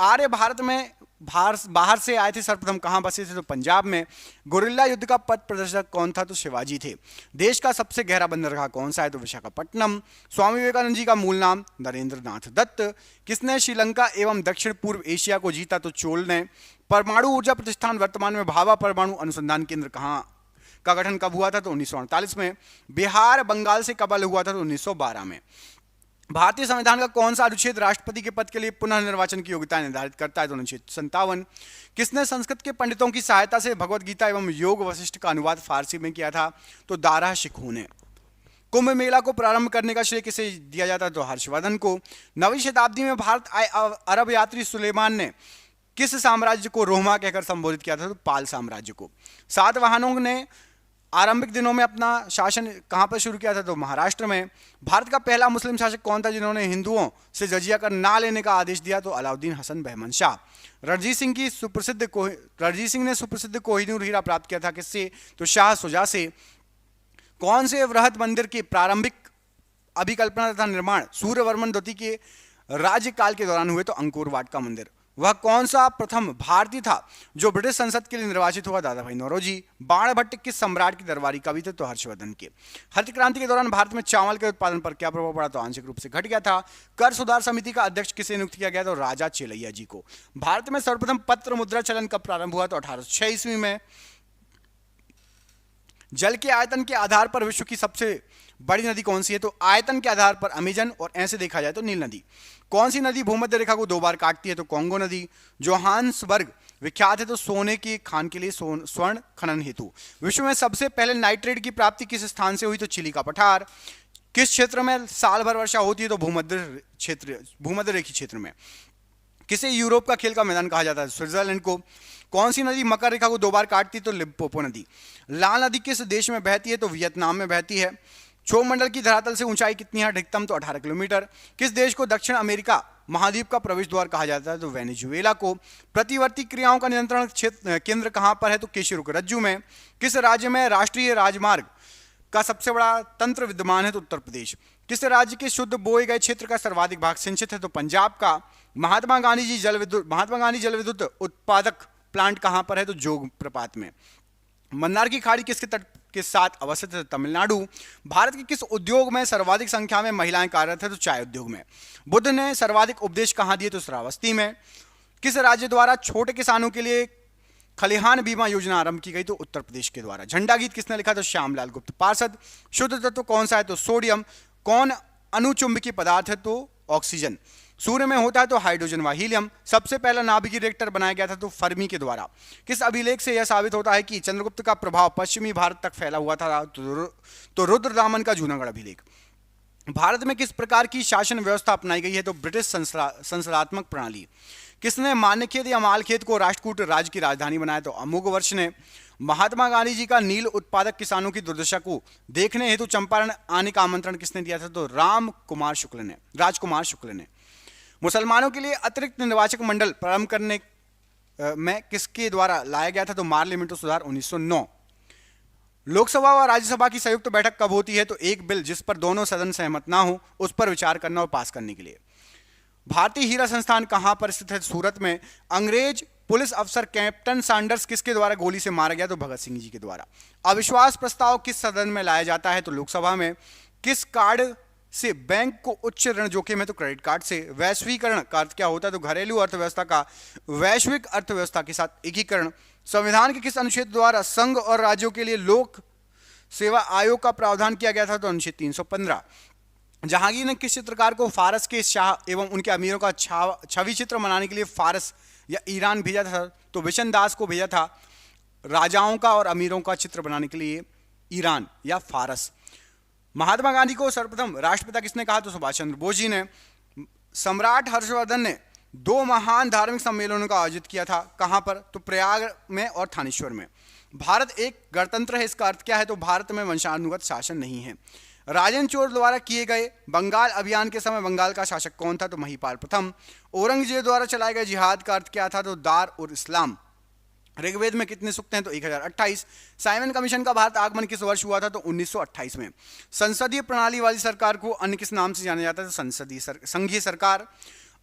आर्य भारत में बाहर से आए थे, सर्वप्रथम कहां बसे थे? तो पंजाब में। गुरिल्ला युद्ध का पथ प्रदर्शक कौन था? तो शिवाजी थे। देश का सबसे गहरा बंदरगाह कौन सा है? तो विशाखापट्टनम। स्वामी विवेकानंद जी का मूल नाम? नरेंद्र नाथ दत्त। किसने श्रीलंका एवं दक्षिण पूर्व एशिया को जीता? तो चोल ने। परमाणु ऊर्जा प्रतिष्ठान वर्तमान में भाभा परमाणु अनुसंधान केंद्र कहाँ का गठन कब हुआ था? तो 1948 में। बिहार बंगाल से कब अलग हुआ था? तो 1912 में। भारतीय संविधान का कौन सा अनुच्छेद राष्ट्रपति के पद के लिए पुनः निर्वाचन की योग्यता निर्धारित करता है? तो अनुच्छेद 57। किसने संस्कृत के पंडितों की सहायता से भगवत गीता एवं योग वशिष्ठ का अनुवाद फारसी में किया था? तो दारा शिकोह ने। कुंभ मेला को प्रारंभ करने का श्रेय किसे दिया जाता है? तो हर्षवर्धन को। नवीं शताब्दी में भारत आए अरब यात्री सुलेमान ने किस साम्राज्य को रोमा कहकर संबोधित किया था? तो पाल साम्राज्य को। सातवाहनों ने आरंभिक दिनों में अपना शासन कहां पर शुरू किया था? तो महाराष्ट्र में। भारत का पहला मुस्लिम शासक कौन था जिन्होंने हिंदुओं से जजिया कर ना लेने का आदेश दिया? तो अलाउद्दीन हसन बहमन शाह। रणजीत सिंह ने सुप्रसिद्ध कोहिनूर हीरा प्राप्त किया था किससे? तो शाह शुजा से। कौन से वृहद मंदिर की प्रारंभिक अभिकल्पना तथा निर्माण सूर्यवर्मन द्वितीय के राज्यकाल के दौरान हुए? तो अंकोर वाट का मंदिर। वह कौन सा प्रथम भारतीय था जो ब्रिटिश संसद के लिए निर्वाचित हुआ? दादा भाई नौरोजी। बाणभट्ट किस सम्राट की दरबारी कवि थे? तो हर्षवर्धन के। हरित क्रांति के दौरान भारत में चावल के उत्पादन पर क्या प्रभाव पड़ा? तो आंशिक रूप से घट गया था। कर सुधार समिति का अध्यक्ष किसे नियुक्त किया गया? तो राजा चेलैया जी को। भारत में सर्वप्रथम पत्र मुद्रा चलन कब प्रारंभ हुआ? तो 1806 ईस्वी में। जल के आयतन के आधार पर विश्व की सबसे बड़ी नदी कौन सी है? तो आयतन के आधार पर अमेजन और ऐसे देखा जाए तो नील नदी। कौन सी नदी भूमध्य रेखा को 2 बार काटती है? तो कॉन्गो नदी। जोहान्सबर्ग विख्यात है तो सोने की खान के लिए स्वर्ण खनन हेतु। विश्व में सबसे पहले नाइट्रेट की प्राप्ति किस स्थान से हुई? तो चिली का पठार। किस क्षेत्र में साल भर वर्षा होती है? तो भूमध्य रेखी क्षेत्र में। किसे यूरोप का खेल का मैदान कहा जाता है? स्विट्जरलैंड को। कौन सी नदी मकर रेखा को 2 बार काटती है? तो लिम्पोपो नदी। लाल नदी किस देश में बहती है? तो वियतनाम में बहती है। क्षोभ मंडल की धरातल से ऊंचाई कितनी है अधिकतम? तो 18 किलोमीटर। किस देश को दक्षिण अमेरिका महाद्वीप का प्रवेश द्वार कहा जाता है? तो वेनेजुएला को। प्रतिवर्ती क्रियाओं का नियंत्रण केंद्र कहां पर है? तो केशिरुक रज्जु में। किस राज्य में राष्ट्रीय राजमार्ग का सबसे बड़ा तंत्र विद्यमान है? तो उत्तर प्रदेश। किस राज्य के शुद्ध बोए गए क्षेत्र का सर्वाधिक भाग सिंचित है? तो पंजाब का। महात्मा गांधी जल विद्युत उत्पादक प्लांट कहां पर है? तो जोग प्रपात में। मन्नार की खाड़ी किसके तट के साथ अवस्थित है? तमिलनाडु। भारत के किस उद्योग में सर्वाधिक संख्या में महिलाएं कार्यरत है? तो चाय उद्योग में। बुद्ध ने सर्वाधिक उपदेश कहां दिए? तो श्रावस्ती में। किस राज्य द्वारा छोटे किसानों के लिए खलिहान बीमा योजना आरंभ की गई? तो उत्तर प्रदेश के द्वारा। झंडा गीत किसने लिखा? तो श्यामलाल गुप्त पार्षद। शुद्ध तत्व कौन सा है? तो सोडियम। कौन अनुचुंबकीय पदार्थ है? तो ऑक्सीजन। सूर्य में होता है तो हाइड्रोजन व हीलियम। सबसे पहला नाभिकीय रिएक्टर बनाया गया था? तो फर्मी के द्वारा। किस अभिलेख से यह साबित होता है कि चंद्रगुप्त का प्रभाव पश्चिमी भारत तक फैला हुआ था? तो रुद्रदामन का जूनागढ़ अभिलेख। भारत में किस प्रकार की शासन व्यवस्था अपनाई गई है? तो ब्रिटिश संसदात्मक प्रणाली। किसने मान्यखेत या मालखेत को राष्ट्रकूट राज्य की राजधानी बनाया? तो अमोघवर्ष ने। महात्मा गांधी जी का नील उत्पादक किसानों की दुर्दशा को देखने हेतु चंपारण आने का आमंत्रण किसने दिया था? तो राजकुमार शुक्ल ने। मुसलमानों के लिए अतिरिक्त निर्वाचक मंडल प्रारंभ करने में किसके द्वारा लाया गया था? तो पार्लियामेंट सुधार 1909। लोकसभा व राज्यसभा की संयुक्त बैठक कब होती है? तो एक बिल जिस पर दोनों सदन सहमत ना हो उस पर विचार करना और पास करने के लिए। भारतीय हीरा संस्थान कहां पर स्थित है? सूरत में। अंग्रेज पुलिस अफसर कैप्टन सैंडर्स किसके द्वारा गोली से मारा गया? तो भगत सिंह जी के द्वारा। अविश्वास प्रस्ताव किस सदन में लाया जाता है? तो लोकसभा में। किस कार्ड से बैंक को उच्च ऋण जोखिम है? तो क्रेडिट कार्ड से। वैश्वीकरण का अर्थ क्या होता है? तो घरेलू अर्थव्यवस्था का वैश्विक अर्थव्यवस्था के साथ एकीकरण। संविधान के किस अनुच्छेद द्वारा संघ और राज्यों के लिए लोक सेवा आयोग का प्रावधान किया गया था? तो अनुच्छेद 315। जहांगीर ने किस चित्रकार को फारस के शाह एवं उनके अमीरों का छवि चित्र बनाने के लिए फारस या ईरान भेजा था? तो बिशन दास को भेजा था राजाओं का और अमीरों का चित्र बनाने के लिए ईरान या फारस। महात्मा गांधी को सर्वप्रथम राष्ट्रपिता किसने कहा? तो सुभाष चंद्र बोस जी ने। सम्राट हर्षवर्धन ने 2 महान धार्मिक सम्मेलनों का आयोजित किया था। कहां पर? तो प्रयाग में और थानेश्वर में। भारत एक गणतंत्र है, इसका अर्थ क्या है? तो भारत में वंशानुगत शासन नहीं है। राजेंद्र चोर द्वारा किए गए बंगाल अभियान के समय बंगाल का शासक कौन था? तो महिपाल प्रथम। औरंगजेब द्वारा चलाए गए जिहाद का अर्थ क्या था? तो दार और इस्लाम। ऋग्वेद में कितने सूक्त हैं? तो 1028। साइमन कमीशन का भारत आगमन किस वर्ष हुआ था? तो 1928 में। संसदीय प्रणाली वाली सरकार को अन्य किस नाम से जाना जाता है? तो संघीय सरकार।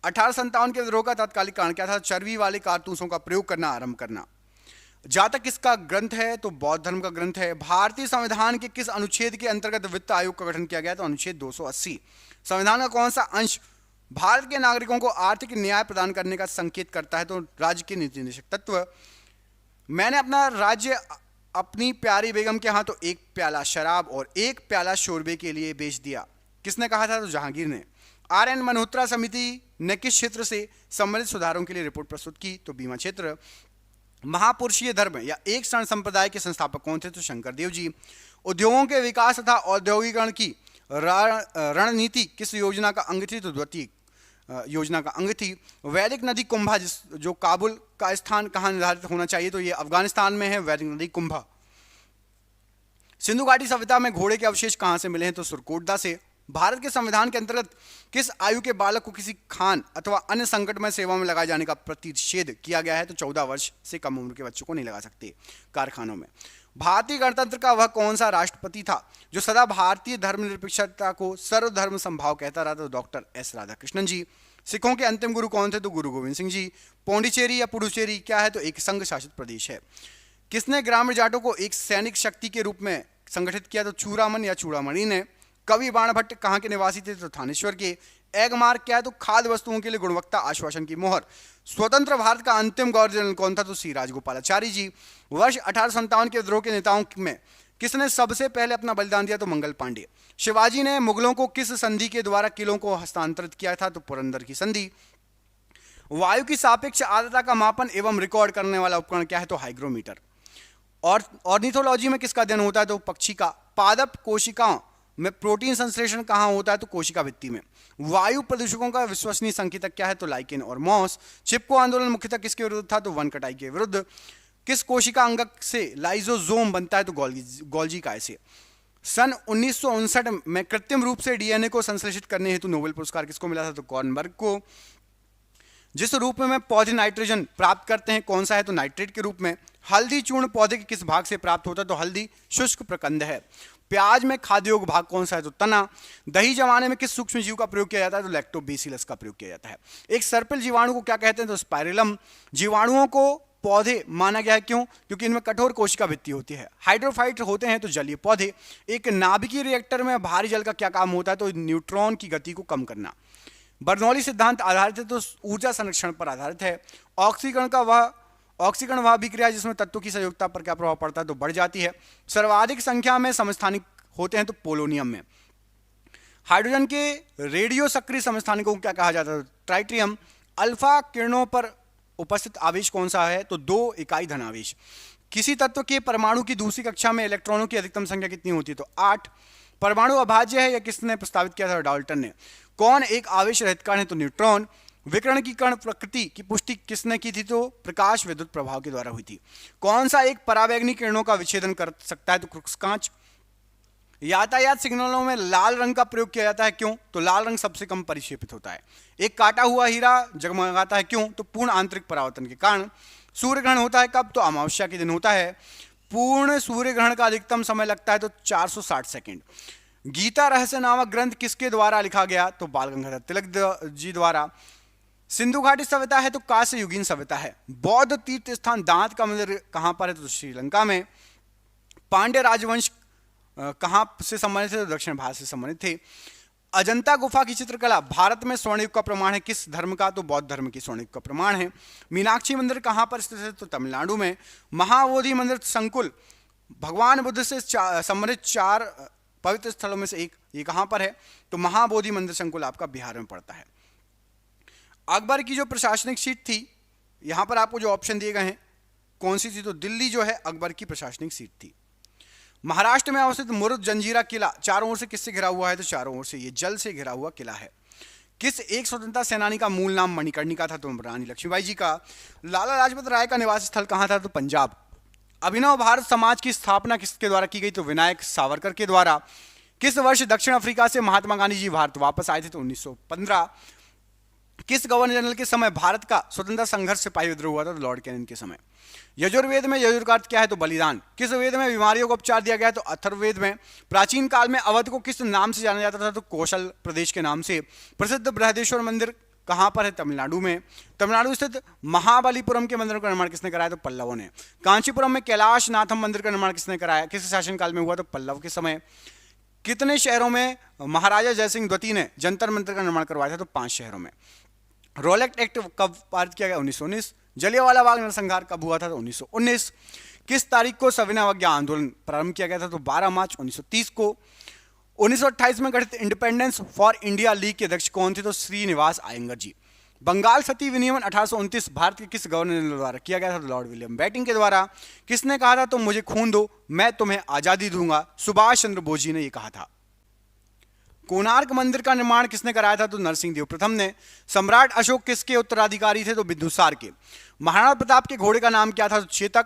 1857 के विद्रोह का तात्कालिक कारण क्या था? चर्बी वाले कारतूसों का प्रयोग करना आरंभ करना। जहां तक इसका ग्रंथ है तो बौद्ध धर्म का ग्रंथ है। भारतीय संविधान के किस अनुच्छेद के अंतर्गत वित्त आयोग का गठन किया गया? तो अनुच्छेद 280। संविधान का कौन सा अंश भारत के नागरिकों को आर्थिक न्याय प्रदान करने का संकेत करता है? तो राज्य के नीति निदेशक तत्व। मैंने अपना राज्य अपनी प्यारी बेगम के हाथों एक प्याला शराब और एक प्याला शोरबे के लिए बेच दिया। किसने कहा था? तो जहांगीर ने। आर.एन. मल्होत्रा समिति ने किस क्षेत्र से संबंधित सुधारों के लिए रिपोर्ट प्रस्तुत की? तो बीमा क्षेत्र। महापुरुषीय धर्म या एक शरण संप्रदाय के संस्थापक कौन थे? तो शंकरदेव जी। उद्योगों के विकास तथा औद्योगिकरण की रणनीति किस योजना का अंग थी? तो द्वितीय योजना का अंग थी। वैदिक नदी कुंभा जो काबुल का स्थान कहाँ निर्धारित होना चाहिए? तो ये अफगानिस्तान में है, वैदिक नदी कुंभा। सिंधु घाटी सभ्यता में घोड़े के अवशेष कहां से मिले हैं? तो सुरकोटदा से। भारत के संविधान के अंतर्गत किस आयु के बालक को किसी खान अथवा अन्य संकटमय सेवा में लगाए जाने का प्रतिषेध किया गया है? तो 14 वर्ष से कम उम्र के बच्चों को नहीं लगा सकते कारखानों में। भारतीय गणतंत्र का वह कौन सा राष्ट्रपति था जो सदा भारतीय धर्मनिरपेक्षता को सर्वधर्म संभाव कहता रहा? तो डॉक्टर एस राधाकृष्णन जी। सिखों के अंतिम गुरु कौन थे? तो गुरु गोविंद सिंह जी। पौंडीचेरी या पुडुचेरी क्या है? तो एक संघ शासित प्रदेश है। किसने ग्रामीण जाटों को एक सैनिक शक्ति के रूप में संगठित किया? तो चूड़ामन या चूड़ामणि ने। कवि बाणभट्ट कहाँ के निवासी थे? तो थानेश्वर के। एग मार्क क्या है? तो खाद्य वस्तुओं के लिए गुणवत्ता आश्वासन की मोहर। स्वतंत्र भारत का अंतिम गवर्नर जनरल कौन था? तो सी राजगोपालाचारी जी। वर्ष 1857 के विद्रोह के नेताओं में किसने सबसे पहले अपना बलिदान दिया? तो मंगल पांडे। शिवाजी ने मुगलों को किस संधि के द्वारा किलों को हस्तांतरित किया था? तो पुरंदर की संधि। वायु की सापेक्ष आर्द्रता का मापन एवं रिकॉर्ड करने वाला उपकरण क्या है? तो हाइग्रोमीटर। और ऑर्निथोलॉजी में किसका अध्ययन होता है? तो पक्षी का। पादप कोशिकाओं में प्रोटीन संश्लेषण कहां होता है? तो कोशिका भित्ति में। वायु प्रदूषकों का विश्वसनीय संकेतक क्या है? तो लाइकेन और मॉस। चिपको आंदोलन मुख्यतः किसके विरुद्ध था? तो वन कटाई के विरुद्ध। किस कोशिका अंगक से लाइजोसोम बनता है? तो गोल्जी काय से। सन 1959 में कृत्रिम रूप से डीएनए को संश्लेषित करने हेतु नोबेल पुरस्कार किसको मिला था? तो कॉर्नबर्ग को। जिस रूप में पौधे नाइट्रोजन प्राप्त करते हैं कौन सा है? तो नाइट्रेट के रूप में। हल्दी चूर्ण पौधे के किस भाग से प्राप्त होता है? तो हल्दी शुष्क प्रकंद है। प्याज में खाद्य योग्य भाग कौन सा है? तो तना। दही जमाने में किस सूक्ष्म जीव का प्रयोग किया जाता है? तो लैक्टोबैसिलस का प्रयोग किया जाता है। एक सर्पिल जीवाणु को क्या कहते हैं? तो स्पाइरलम। जीवाणुओं को पौधे माना गया है, क्यों? क्योंकि इनमें कठोर कोशिका भित्ति होती है। हाइड्रोफाइट होते हैं तो जलीय पौधे। एक नाभिकीय रिएक्टर में भारी जल का क्या काम होता है? तो न्यूट्रॉन की गति को कम करना। बर्नौली सिद्धांत आधारित है तो ऊर्जा संरक्षण पर आधारित है। ऑक्सीकरण वह अभिक्रिया जिसमें तत्वों की संयोजकता पर क्या प्रभाव पड़ता है? तो बढ़ जाती है। सर्वाधिक संख्या में समस्थानिक होते हैं तो पोलोनियम में। हाइड्रोजन के रेडियो सक्रिय समस्थानिकों को क्या कहा जाता है? ट्राइट्रियम। अल्फा किरणों पर उपस्थित आवेश कौन सा है? तो 2 इकाई धनावेश। किसी तत्व के परमाणु की दूसरी कक्षा में इलेक्ट्रॉनों की अधिकतम संख्या कितनी होती है? तो 8। परमाणु अभाज्य है या किसने प्रस्तावित किया था? डाल्टन ने। कौन एक आवेश रहित कण है? तो न्यूट्रॉन। विकिरण की कण प्रकृति की पुष्टि किसने की थी? तो प्रकाश विद्युत प्रभाव के द्वारा हुई थी। कौन सा एक परावैंगनी किरणों का विच्छेदन कर सकता है? तो क्रुक्स कांच। यातायात सिग्नलों में लाल रंग का प्रयोग किया जाता है, क्यों? तो लाल रंग सबसे कम परिक्षेपित होता है। एक काटा हुआ हीरा जगमगाता है, क्यों? तो पूर्ण आंतरिक परावर्तन के कारण। सूर्य ग्रहण होता है कब? तो अमावस्या के दिन होता है। पूर्ण सूर्य ग्रहण का अधिकतम समय लगता है तो 460 सेकंड। गीता रहस्य नामक ग्रंथ किसके द्वारा लिखा गया? तो बाल गंगाधर तिलक जी द्वारा। सिंधु घाटी सभ्यता है तो कांस्य युगीन सभ्यता है। बौद्ध तीर्थ स्थान दांत का मंदिर कहां पर है? तो श्रीलंका में। पांड्य राजवंश कहां से संबंधित थे? तो दक्षिण भारत से संबंधित थे। अजंता गुफा की चित्रकला भारत में स्वर्ण युग का प्रमाण है, किस धर्म का? तो बौद्ध धर्म की स्वर्ण युग का प्रमाण है। मीनाक्षी मंदिर कहां पर स्थित है? तो तमिलनाडु में। महाबोधि मंदिर संकुल भगवान बुद्ध से संबंधित 4 पवित्र स्थलों में से एक, ये कहां पर है? तो महाबोधि मंदिर संकुल आपका बिहार में पड़ता है। अकबर की जो प्रशासनिक सीट थी, यहां पर आपको जो ऑप्शन दिए गए हैं कौन सी थी? तो दिल्ली जो है अकबर की प्रशासनिक सीट थी। महाराष्ट्र में अवस्थित मुरुद जंजीरा किला चारों ओर से किससे घिरा हुआ है? तो चारों ओर से ये जल से घिरा हुआ किला है। किस एक स्वतंत्रता सेनानी का मूल नाम मणिकर्णिका था? तो रानी लक्ष्मीबाई जी का। लाला लाजपत राय का निवास स्थल कहां था? तो पंजाब। अभिनव भारत समाज की स्थापना किसके द्वारा की गई? तो विनायक सावरकर के द्वारा। किस वर्ष दक्षिण अफ्रीका से महात्मा गांधी जी भारत वापस आए थे? तो 1915। किस गवर्नर जनरल के समय भारत का स्वतंत्रता संघर्ष सिपाही विद्रोह हुआ था? तो लॉर्ड कैनिंग के समय। यजुर्वेद में यजुर का अर्थ क्या है? तो बलिदान। किस वेद में बीमारियों को उपचार दिया गया? तो अथर्ववेद में। प्राचीन काल में अवध को किस नाम से जाना जाता था? तो कौशल प्रदेश के नाम से। प्रसिद्ध बृहदेश्वर मंदिर कहां पर है? तमिलनाडु में। तमिलनाडु स्थित महाबलीपुरम के मंदिर का निर्माण किसने कराया? तो पल्लवों ने। कांचीपुरम में कैलाश नाथम मंदिर का निर्माण किसने कराया? किस शासनकाल में हुआ? तो पल्लव के समय। कितने शहरों में महाराजा जयसिंह द्वितीय ने जंतर मंतर का निर्माण करवाया था? तो 5 शहरों में। रोलेक्ट एक्ट कब पारित किया गया? 1919। जलियांवाला बाग नरसंहार कब हुआ था? तो 1919। किस तारीख को सविनय अवज्ञा आंदोलन प्रारंभ किया गया था? तो 12 मार्च 1930 को। 1928 में गठित इंडिपेंडेंस फॉर इंडिया लीग के अध्यक्ष कौन थे? तो श्रीनिवास अयंगर जी। बंगाल सती विनियमन 1829 भारत के किस गवर्नर द्वारा किया गया था? तो लॉर्ड विलियम बेंटिंक के द्वारा। किसने कहा था तुम मुझे खून दो मैं तुम्हें आजादी दूंगा? सुभाष चंद्र बोस जी ने यह कहा था। कोणार्क मंदिर का निर्माण किसने कराया था? तो नरसिंह देव प्रथम ने। सम्राट अशोक किसके उत्तराधिकारी थे? तो बिंदुसार के। महाराणा प्रताप के घोड़े का नाम क्या था? तो Chetak.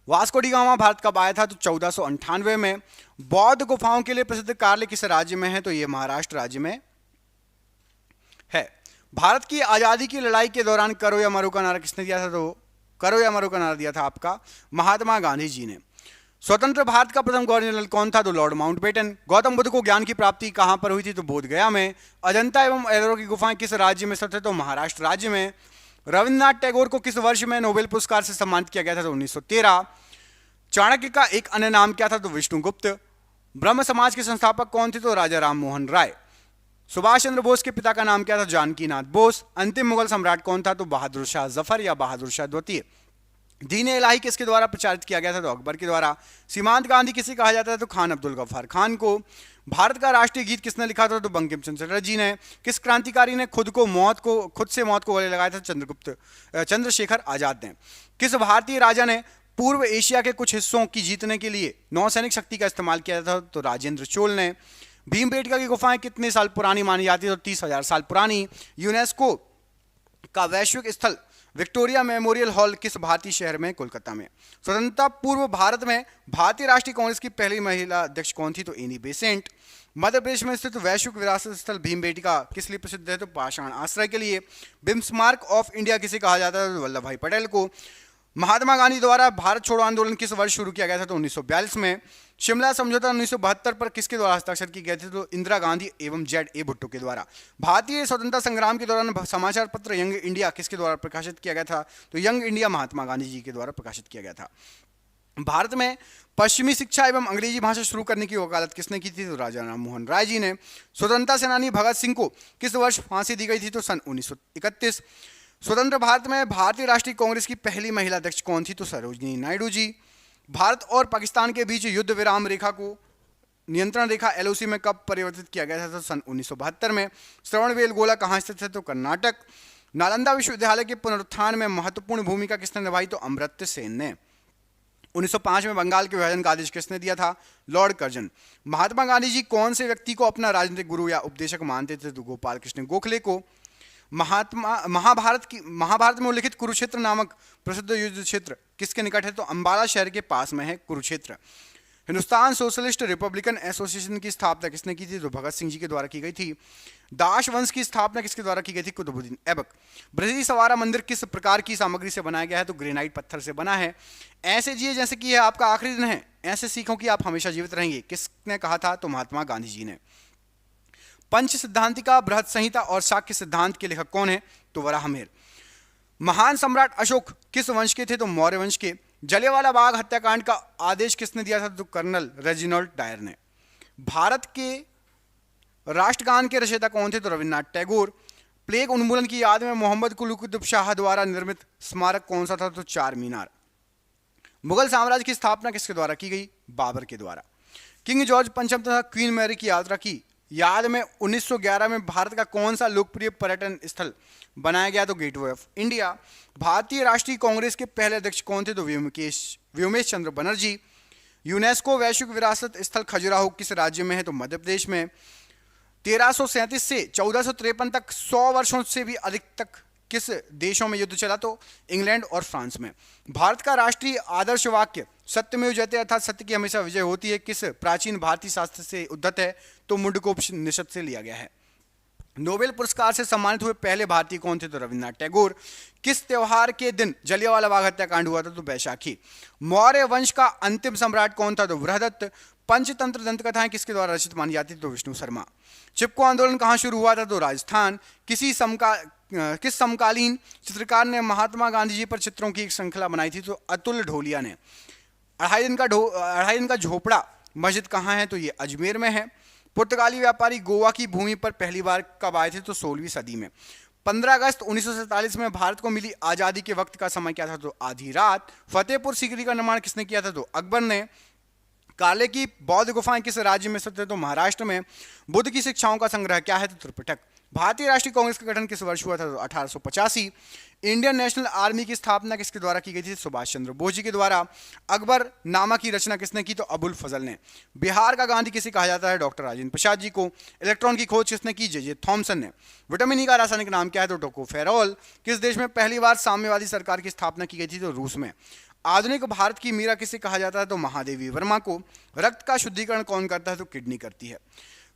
Vasco D gamma Bharat कब आया था? तो 1498 में। बौद्ध गुफाओं के लिए प्रसिद्ध कार्य किस राज्य में है? तो यह महाराष्ट्र राज्य में है। भारत की आजादी की लड़ाई के दौरान करो या मरो का नारा किसने दिया था? तो करो या मरो का नारा दिया था आपका महात्मा गांधी जी ने। स्वतंत्र भारत का प्रथम गवर्नर जनरल कौन था? तो लॉर्ड माउंटबेटन। गौतम बुद्ध को ज्ञान की प्राप्ति कहां पर हुई थी? तो बोध गया में। अजंता एवं एलोरा की गुफाएं किस राज्य में स्थित है? तो महाराष्ट्र राज्य में। रविन्द्रनाथ टैगोर को किस वर्ष में नोबेल पुरस्कार से सम्मानित किया गया था? तो 1913। चाणक्य का एक अन्य नाम क्या था? तो विष्णुगुप्त। ब्रह्म समाज के संस्थापक कौन थे? तो राजा राम मोहन राय। सुभाष चंद्र बोस के पिता का नाम क्या था? जानकी नाथ बोस। अंतिम मुगल सम्राट कौन था? तो बहादुर शाह जफर या बहादुर शाह द्वितीय। दीन इलाही किसके द्वारा प्रचारित किया गया था? तो अकबर के द्वारा। सीमांत गांधी किसे कहा जाता है? तो खान अब्दुल गफ्फार खान को। भारत का राष्ट्रीय गीत किसने लिखा था? तो बंकिम चंद्र चटर्जी जी ने। किस क्रांतिकारी ने खुद से मौत को गले लगाया था? चंद्रशेखर आजाद ने। किस भारतीय राजा ने पूर्व एशिया के कुछ हिस्सों की जीतने के लिए नौसैनिक शक्ति का इस्तेमाल किया था? तो राजेंद्र चोल ने। भीमबेटका की गुफाएं कितने साल पुरानी मानी जाती है? तो 30,000 साल पुरानी। यूनेस्को का वैश्विक स्थल विक्टोरिया मेमोरियल हॉल किस भारतीय शहर में? कोलकाता में। स्वतंत्रता पूर्व भारत में भारतीय राष्ट्रीय कांग्रेस की पहली महिला अध्यक्ष कौन थी? तो एनी बेसेंट। मध्य प्रदेश में स्थित वैश्विक विरासत स्थल भीमबेटका किस लिए प्रसिद्ध है? तो पाषाण आश्रय के लिए। बिस्मार्क ऑफ इंडिया किसे कहा जाता है? तो वल्लभ भाई पटेल को। महात्मा गांधी द्वारा भारत छोड़ो आंदोलन किस वर्ष शुरू किया गया था? तो 1942 में। शिमला समझौता 1972 पर किसके द्वारा हस्ताक्षर किए गए थे? तो इंदिरा गांधी एवं जेड भुट्टो के द्वारा। भारतीय स्वतंत्रता संग्राम के दौरान समाचार पत्र यंग इंडिया किसके द्वारा प्रकाशित किया गया था? तो यंग इंडिया महात्मा गांधी जी के द्वारा प्रकाशित किया गया था। भारत में पश्चिमी शिक्षा एवं अंग्रेजी भाषा शुरू करने की वकालत किसने की थी? तो राजा राम मोहन राय जी ने। स्वतंत्रता सेनानी भगत सिंह को किस वर्ष फांसी दी गई थी? तो सन 1931। स्वतंत्र भारत में भारतीय राष्ट्रीय कांग्रेस की पहली महिला अध्यक्ष कौन थी? तो सरोजिनी नायडू जी। भारत और पाकिस्तान के बीच युद्ध विराम रेखा को नियंत्रण रेखा एलओसी में कब परिवर्तित किया गया था? तो सन 1972 में। श्रवणबेलगोला कहाँ स्थित है? तो कर्नाटक। नालंदा विश्वविद्यालय के पुनरुत्थान में महत्वपूर्ण भूमिका किसने निभाई? तो अमर्त्य सेन ने। 1905 में बंगाल के विभाजन का आदेश किसने दिया था? Lord Curzon. महात्मा गांधी जी कौन से व्यक्ति को अपना राजनीतिक गुरु या उपदेशक मानते थे? तो गोपाल कृष्ण गोखले को। महाभारत में उल्लिखित कुरुक्षेत्र नामक प्रसिद्ध युद्ध क्षेत्र किसके निकट है? तो अंबाला शहर के पास में है Kurukshetra. Hindustan socialist Republican association की स्थापना किसने की थी? तो भगत सिंह जी के द्वारा की गई थी। दास वंश की स्थापना किसके द्वारा की गई थी? कुतुबुद्दीन ऐबक। बृहदि सवारा मंदिर किस प्रकार की सामग्री से बनाया गया है? तो ग्रेनाइट पत्थर से बना है। ऐसे जिए जैसे कि यह आपका आखिरी दिन है, ऐसे सीखो कि आप हमेशा जीवित रहेंगे, किसने कहा था? तो महात्मा गांधी जी ने। पंच सिद्धांतिका, बृहद संहिता और शाक्य सिद्धांत के लेखक कौन है? तो वराहमिहिर। महान सम्राट अशोक किस वंश के थे? तो मौर्य वंश के। जलियांवाला बाग हत्याकांड का आदेश किसने दिया था? तो कर्नल रेजिनाल्ड डायर ने। भारत के राष्ट्रगान के रचयिता कौन थे? तो रविन्द्रनाथ टैगोर। प्लेग उन्मूलन की याद में मोहम्मद कुतुब शाह द्वारा निर्मित स्मारक कौन सा था? तो चार मीनार। मुगल साम्राज्य की स्थापना किसके द्वारा की गई? बाबर के द्वारा। किंग जॉर्ज पंचम तथा क्वीन मैरी की यात्रा की याद में 1911 में भारत का कौन सा लोकप्रिय पर्यटन स्थल बनाया गया? तो गेटवे ऑफ इंडिया। भारतीय राष्ट्रीय कांग्रेस के पहले अध्यक्ष कौन थे? तो व्योमेश चंद्र बनर्जी। यूनेस्को वैश्विक विरासत स्थल खजुराहो किस राज्य में है? तो मध्य प्रदेश में। 1337 से 1453 तक 100 वर्षों से भी अधिक तक किस देशों में युद्ध चला? तो इंग्लैंड और फ्रांस में। भारत का राष्ट्रीय आदर्श वाक्य सत्यमेव जयते अर्थात सत्य की हमेशा विजय होती है किस प्राचीन भारतीय शास्त्र से उद्धत है? तो मुंडकोपनिषद से लिया गया है। नोबेल पुरस्कार से सम्मानित हुए पहले भारतीय कौन थे? तो रविन्द्रनाथ टैगोर। किस त्योहार के दिन जलियांवाला बाग हत्याकांड हुआ था? तो बैसाखी। मौर्य वंश का अंतिम सम्राट कौन था? तो बृहदत्त। पंचतंत्र दंत कथाएं किसके द्वारा रचित मानी जाती थी? तो विष्णु शर्मा। चिपको आंदोलन कहाँ शुरू हुआ था? तो राजस्थान। किस समकालीन चित्रकार ने महात्मा गांधी जी पर चित्रों की एक श्रृंखला बनाई थी? तो अतुल ढोलिया ने। अढ़ाई दिन का झोपड़ा मस्जिद कहाँ है? तो ये अजमेर में है। पुर्तगाली व्यापारी गोवा की भूमि पर पहली बार कब आए थे? तो 16वीं सदी में। 15 अगस्त 1947 में भारत को मिली आज़ादी के वक्त का समय क्या था? तो आधी रात। फतेहपुर सीकरी का निर्माण किसने किया था? तो अकबर ने। काले की बौद्ध गुफाएं किस राज्य में स्थित है? तो महाराष्ट्र में। बुद्ध की शिक्षाओं का संग्रह क्या है? तो त्रिपिटक। भारतीय राष्ट्रीय कांग्रेस का गठन किस वर्ष हुआ था? तो 1885। इंडियन नेशनल आर्मी की स्थापना किसके द्वारा की गई थी? सुभाष चंद्र बोस जी के द्वारा। अकबर नामा की रचना किसने की? तो अबुल फजल ने। बिहार का गांधी किसे कहा जाता है? डॉक्टर राजेंद्र प्रसाद जी को। इलेक्ट्रॉन की खोज किसने की? जे थॉमसन ने। विटामिन ई का रासायनिक नाम क्या है? तो टोकोफेरॉल। किस देश में पहली बार साम्यवादी सरकार की स्थापना की गई थी? तो रूस में। आधुनिक भारत की मीरा किसे कहा जाता है? तो महादेवी वर्मा को। रक्त का शुद्धिकरण कौन करता है? तो किडनी करती है।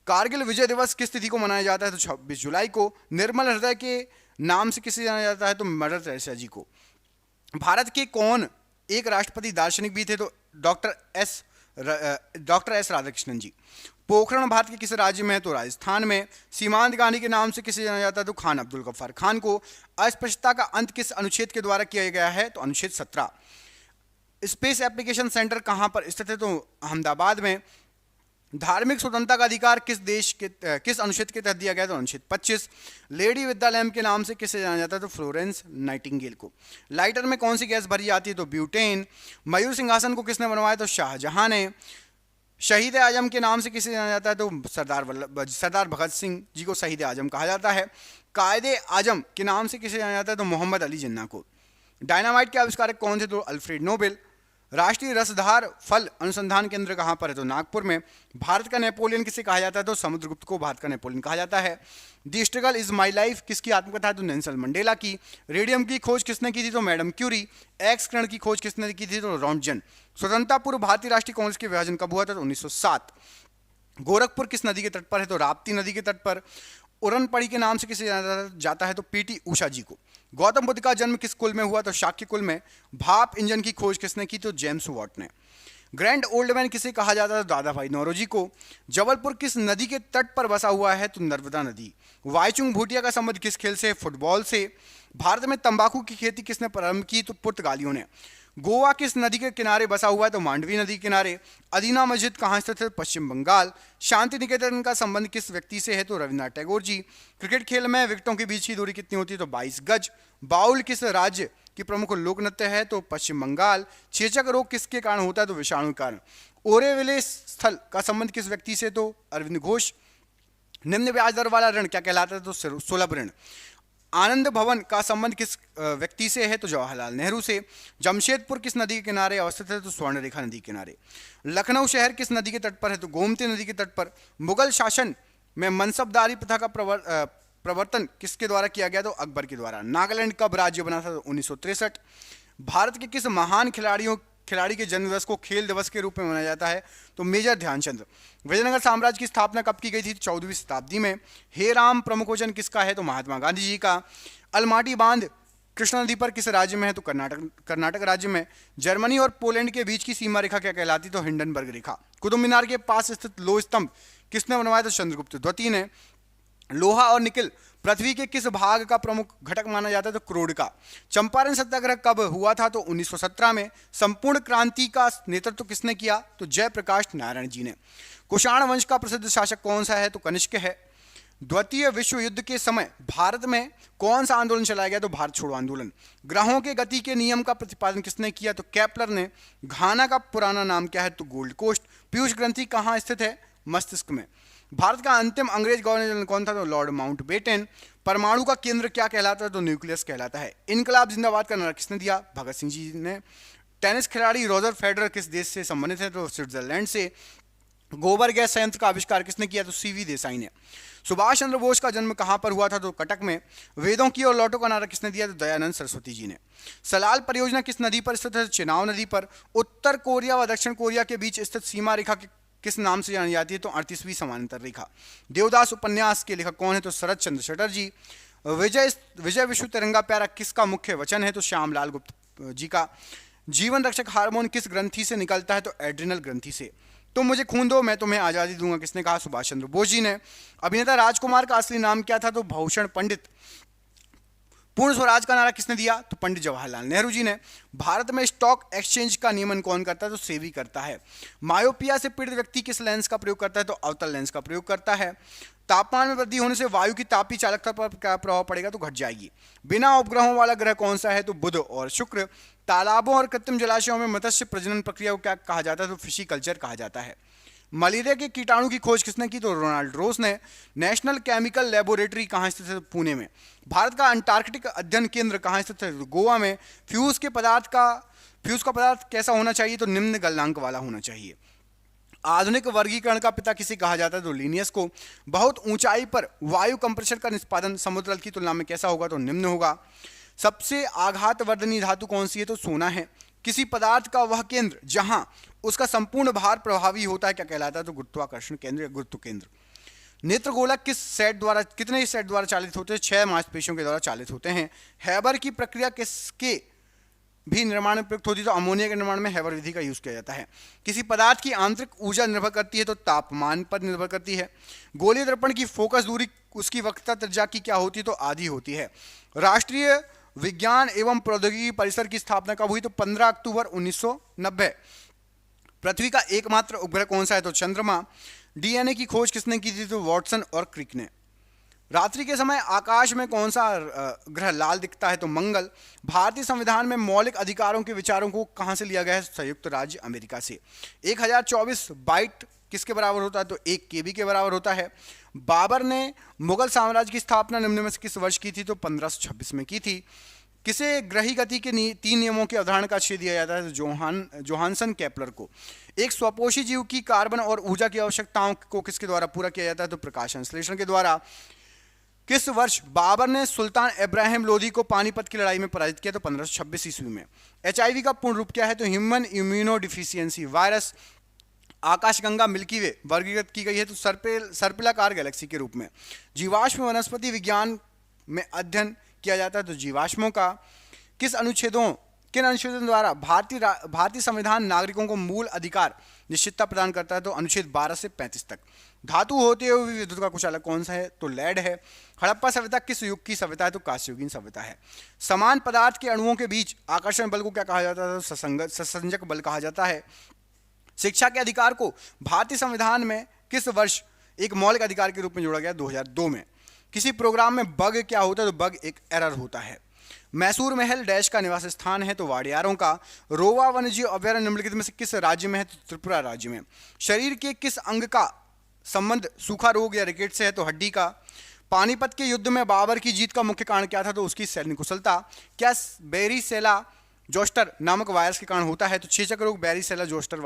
कारगिल विजय दिवस किस तिथि को मनाया जाता है? तो 26 जुलाई को। निर्मल हृदय के नाम से किसे जाना जाता है? तो मदर टेरेसा जी को। भारत के कौन एक राष्ट्रपति दार्शनिक भी थे? तो डॉक्टर एस राधाकृष्णन जी। पोखरण भारत के किस राज्य में है? तो राजस्थान में। सीमांत गांधी के नाम से किसे जाना जाता है? तो खान अब्दुल गफ्फार खान को। अस्पृश्यता का अंत किस अनुच्छेद के द्वारा किया गया है? तो अनुच्छेद 17। स्पेस एप्लीकेशन सेंटर कहां पर स्थित है? तो अहमदाबाद में। धार्मिक स्वतंत्रता का अधिकार किस अनुच्छेद के तहत दिया गया? तो अनुच्छेद 25। लेडी विद द लैम्प के नाम से किसे जाना जाता है? तो फ्लोरेंस नाइटिंगेल को। लाइटर में कौन सी गैस भरी जाती है? तो ब्यूटेन। मयूर सिंहासन को किसने बनवाया? तो शाहजहां ने। शहीद आजम के नाम से किसे जाना जाता है? तो सरदार भगत सिंह जी को शहीद आजम कहा जाता है। कायदे आजम के नाम से किसे जाना जाता है? तो मोहम्मद अली जिन्ना को। डायनामाइट के आविष्कारक कौन थे? तो अल्फ्रेड नोबेल। राष्ट्रीय रसधार फल अनुसंधान केंद्र कहां पर है? तो नागपुर में। भारत का नेपोलियन किसे कहा जाता है? तो समुद्रगुप्त को भारत का नेपोलियन कहा जाता है। The struggle is my life किसकी आत्मकथा है? तो नेल्सन मंडेला की। रेडियम की खोज किसने की थी? तो मैडम क्यूरी। एक्स किरण की खोज किसने की थी? तो रॉन्टजन। स्वतंत्रता पूर्व भारतीय राष्ट्रीय कांग्रेस के विभाजन कब हुआ था? तो 1907। गोरखपुर किस नदी के तट पर है? तो राप्ती नदी के तट पर। उड़नपड़ी के नाम से किसे जाना जाता है? तो पीटी उषा जी को। गौतम बुद्ध का जन्म किस कुल में हुआ? तो शाक्य कुल में। भाप इंजन की खोज किसने की? तो जेम्स वॉट ने। ग्रैंड ओल्ड मैन किसे कहा जाता है? तो दादा भाई नौरोजी को। जबलपुर किस नदी के तट पर बसा हुआ है? तो नर्मदा नदी। वाईचुंग भूटिया का संबंध किस खेल से? फुटबॉल से। भारत में तंबाकू की खेती किसने प्रारंभ की? तो पुर्तगालियों ने। गोवा किस नदी के किनारे बसा हुआ है? तो मांडवी नदी के किनारे। अदीना मस्जिद कहाँ स्थित है? पश्चिम बंगाल। शांति निकेतन का संबंध किस व्यक्ति से है? तो रविन्द्रनाथ टैगोर जी। क्रिकेट खेल में विकेटों के बीच की दूरी कितनी होती है? तो 22 गज। बाउल किस राज्य की प्रमुख लोक नृत्य है? तो पश्चिम बंगाल। चेचक रोग किसके कारण होता है? तो विषाणु के कारण। ओरेविले स्थल का संबंध किस व्यक्ति से? तो अरविंद घोष। निम्न ब्याज दर वाला ऋण क्या कहलाता है? तो सुलभ ऋण। आनंद भवन का संबंध किस व्यक्ति से है? तो जवाहरलाल नेहरू से। जमशेदपुर किस नदी के किनारे अवस्थित है? तो स्वर्णरेखा नदी के किनारे। लखनऊ शहर किस नदी के तट पर है? तो गोमती नदी के तट पर। मुगल शासन में मनसबदारी प्रथा का प्रवर्तन किसके द्वारा किया गया? तो अकबर के द्वारा। नागालैंड कब राज्य बना था? तो 1963। भारत के किस महान खिलाड़ी के जन्मदिवस को खेल दिवस के रूप में मनाया जाता है? तो मेजर ध्यानचंद। विजयनगर साम्राज्य की स्थापना कब की गई थी? 14वीं शताब्दी में। हे राम प्रमुख वचन किसका है? तो महात्मा गांधी जी का। अलमाटी बांध कृष्णा नदी पर किस राज्य में है? तो कर्नाटक राज्य में। जर्मनी और पोलैंड के बीच की सीमा रेखा क्या कहलाती? तो हिंडनबर्ग रेखा। कुतुब मीनार के पास स्थित लोह स्तंभ किसने बनवाया? तो चंद्रगुप्त द्वितीय ने। लोहा और निकल पृथ्वी के किस भाग का प्रमुख घटक माना जाता है? तो क्रोड का। चंपारण सत्याग्रह कब हुआ था? तो 1917 में। संपूर्ण क्रांति का नेतृत्व किसने किया? तो जयप्रकाश नारायण जी ने। कुषाण वंश का प्रसिद्ध शासक कौन सा है? तो कनिष्क है। द्वितीय विश्व युद्ध के समय भारत में कौन सा आंदोलन चलाया गया? तो भारत छोड़ो आंदोलन। ग्रहों के गति के नियम का प्रतिपादन किसने किया? तो केपलर ने। घाना का पुराना नाम क्या है? तो गोल्ड कोस्ट। पीयूष ग्रंथि कहाँ स्थित है? मस्तिष्क में। भारत का अंतिम अंग्रेज गवर्नर जनरल कौन था? तो लॉर्ड माउंटबेटन। परमाणु का केंद्र क्या कहलाता है? तो न्यूक्लियस कहलाता है। इनकलाब जिंदाबाद का नारा किसने दिया? भगत सिंह जी ने। टेनिस खिलाड़ी रॉजर फेडरर किस देश से संबंधित है? तो स्विट्जरलैंड से। गोबर गैस संयंत्र का आविष्कार किसने किया? तो सीवी देसाई ने। सुभाष चंद्र बोस का जन्म कहां पर हुआ था? तो कटक में। वेदों की और लौटों का नारा किसने दिया? तो दयानंद सरस्वती जी ने। सलाल परियोजना किस नदी पर स्थित है? चिनाव नदी पर। उत्तर कोरिया व दक्षिण कोरिया के बीच स्थित सीमा रेखा किस नाम से जानी जाती है? तो 38वीं समानांतर रेखा। देवदास उपन्यास के लेखक कौन है? तो शरद चंद्र चटर्जी। विजय विश्व तिरंगा प्यारा किसका मुख्य वचन है? तो श्यामलाल गुप्त जी का। जीवन रक्षक हार्मोन किस ग्रंथि से निकलता है? तो एड्रिनल ग्रंथि से। तुम मुझे खून दो मैं तुम्हें आज़ादी दूंगा, किसने कहा? सुभाष चंद्र बोस जी ने। अभिनेता राजकुमार का असली नाम क्या था? तो भूषण पंडित। पूर्ण स्वराज का नारा किसने दिया? तो पंडित जवाहरलाल नेहरू जी ने। भारत में स्टॉक एक्सचेंज का नियमन कौन करता है? तो सेबी करता है। मायोपिया से पीड़ित व्यक्ति किस लेंस का प्रयोग करता है? तो अवतल लेंस का प्रयोग करता है। तापमान में वृद्धि होने से वायु की तापीय चालकता पर क्या प्रभाव पड़ेगा? तो घट जाएगी। बिना उपग्रहों वाला ग्रह कौन सा है? तो बुध और शुक्र। तालाबों और कृत्रिम जलाशयों में मत्स्य प्रजनन प्रक्रिया को क्या कहा जाता है? तो फिशिकल्चर कहा जाता है। मलेरिया के कीटाणु की खोज किसने की? तो रोनाल्ड रोस ने। नेशनल केमिकल लेबोरेटरी कहाँ स्थित है? पुणे में। भारत का अंटार्कटिक अध्ययन केंद्र कहाँ स्थित है? गोवा में। फ्यूज का पदार्थ कैसा होना चाहिए? तो निम्न गलनांक वाला होना चाहिए। आधुनिक वर्गीकरण का पिता किसे कहा जाता है? तो लिनियस को। बहुत ऊंचाई पर वायु कंप्रेशर का निष्पादन समुद्र जल की तुलना में कैसा होगा? तो निम्न होगा। सबसे आघातवर्धनी धातु कौन सी है? तो सोना है। किसी पदार्थ का वह केंद्र जहां उसका संपूर्ण भार प्रभावी होता है क्या कहलाता है? तो गुरुत्वाकर्षण केंद्र या गुरुत्व केंद्र। नेत्रगोलक कितने सेट द्वारा चालित होते हैं? 6 मांसपेशियों के द्वारा चालित होते हैं। हैबर की प्रक्रिया किसके भी निर्माण में प्रयुक्त होती है? तो अमोनिया के निर्माण में हैबर विधि का यूज किया जाता है। किसी पदार्थ की आंतरिक ऊर्जा निर्भर करती है? तो तापमान पर निर्भर करती है। गोलीय दर्पण की फोकस दूरी उसकी वक्रता त्रिज्या की क्या होती है? तो आधी होती है। राष्ट्रीय विज्ञान एवं प्रौद्योगिकी परिसर की स्थापना कब हुई? तो 15 अक्टूबर 1990। पृथ्वी का एकमात्र उपग्रह कौन सा है? तो चंद्रमा। डीएनए की खोज किसने की थी? तो वॉटसन और क्रिक ने। रात्रि के समय आकाश में कौन सा ग्रह लाल दिखता है? तो मंगल। भारतीय संविधान में मौलिक अधिकारों के विचारों को कहां से लिया गया है? संयुक्त राज्य अमेरिका से। 1024 बाइट किसके बराबर होता है? तो 1 केबी के बराबर होता है। बाबर ने मुगल साम्राज्य की स्थापना निम्न में से किस वर्ष की थी? तो 1526 में की थी। किसे ग्रही गति के 3 नियमों की अवधारणा का श्रेय दिया जाता है? तो जोहानसन केपलर को। एक स्वपोषी जीव की कार्बन और ऊर्जा की आवश्यकताओं को किसके द्वारा पूरा किया जाता है? तो प्रकाश संश्लेषण के द्वारा। किस वर्ष बाबर ने सुल्तान इब्राहिम लोदी को पानीपत की लड़ाई में पराजित किया? तो 1526 ईस्वी में। एचआईवी का पूर्ण रूप क्या है? तो ह्यूमन इम्यूनो डिफिशियंसी वायरस। आकाशगंगा मिल्की वे वर्गीकृत की गई है तो सर्पिलाकार गैलेक्सी के रूप में। जीवाश्म वनस्पति विज्ञान में अध्ययन किया जाता है तो जीवाश्मों का। किन अनुच्छेदों द्वारा भारतीय संविधान नागरिकों को मूल अधिकार निश्चितता प्रदान करता है? तो अनुच्छेद 12 से 35 तक। धातु होते हुए भी विद्युत का कुचालक कौन सा है? तो लेड है। हड़प्पा सभ्यता किस युग की सभ्यता है? तो कांस्ययुगीन सभ्यता है। समान पदार्थ के अणुओं के बीच आकर्षण बल को क्या कहा जाता है? तो ससंजक बल कहा जाता है। शिक्षा के अधिकार को भारतीय संविधान में किस वर्ष एक मौलिक अधिकार के रूप में जोड़ा गया? 2002 में। किसी प्रोग्राम में बग क्या होता है? तो बग एक एरर होता है। मैसूर महल डैश का निवास स्थान है? तो वाडियारों का। रोवा वन्यजीव अभयारण्य निम्नलिखित में से किस राज्य में है? तो त्रिपुरा राज्य में। शरीर के किस अंग का संबंध सूखा रोग या रिकेट से है? तो हड्डी का। पानीपत के युद्ध में बाबर की जीत का मुख्य कारण क्या था? तो उसकी सैन्य कुशलता। क्या बेरीसेला जोस्टर नामक वायरस के कारण होता है? तो चेचक रोग बेरीसेला जोस्टर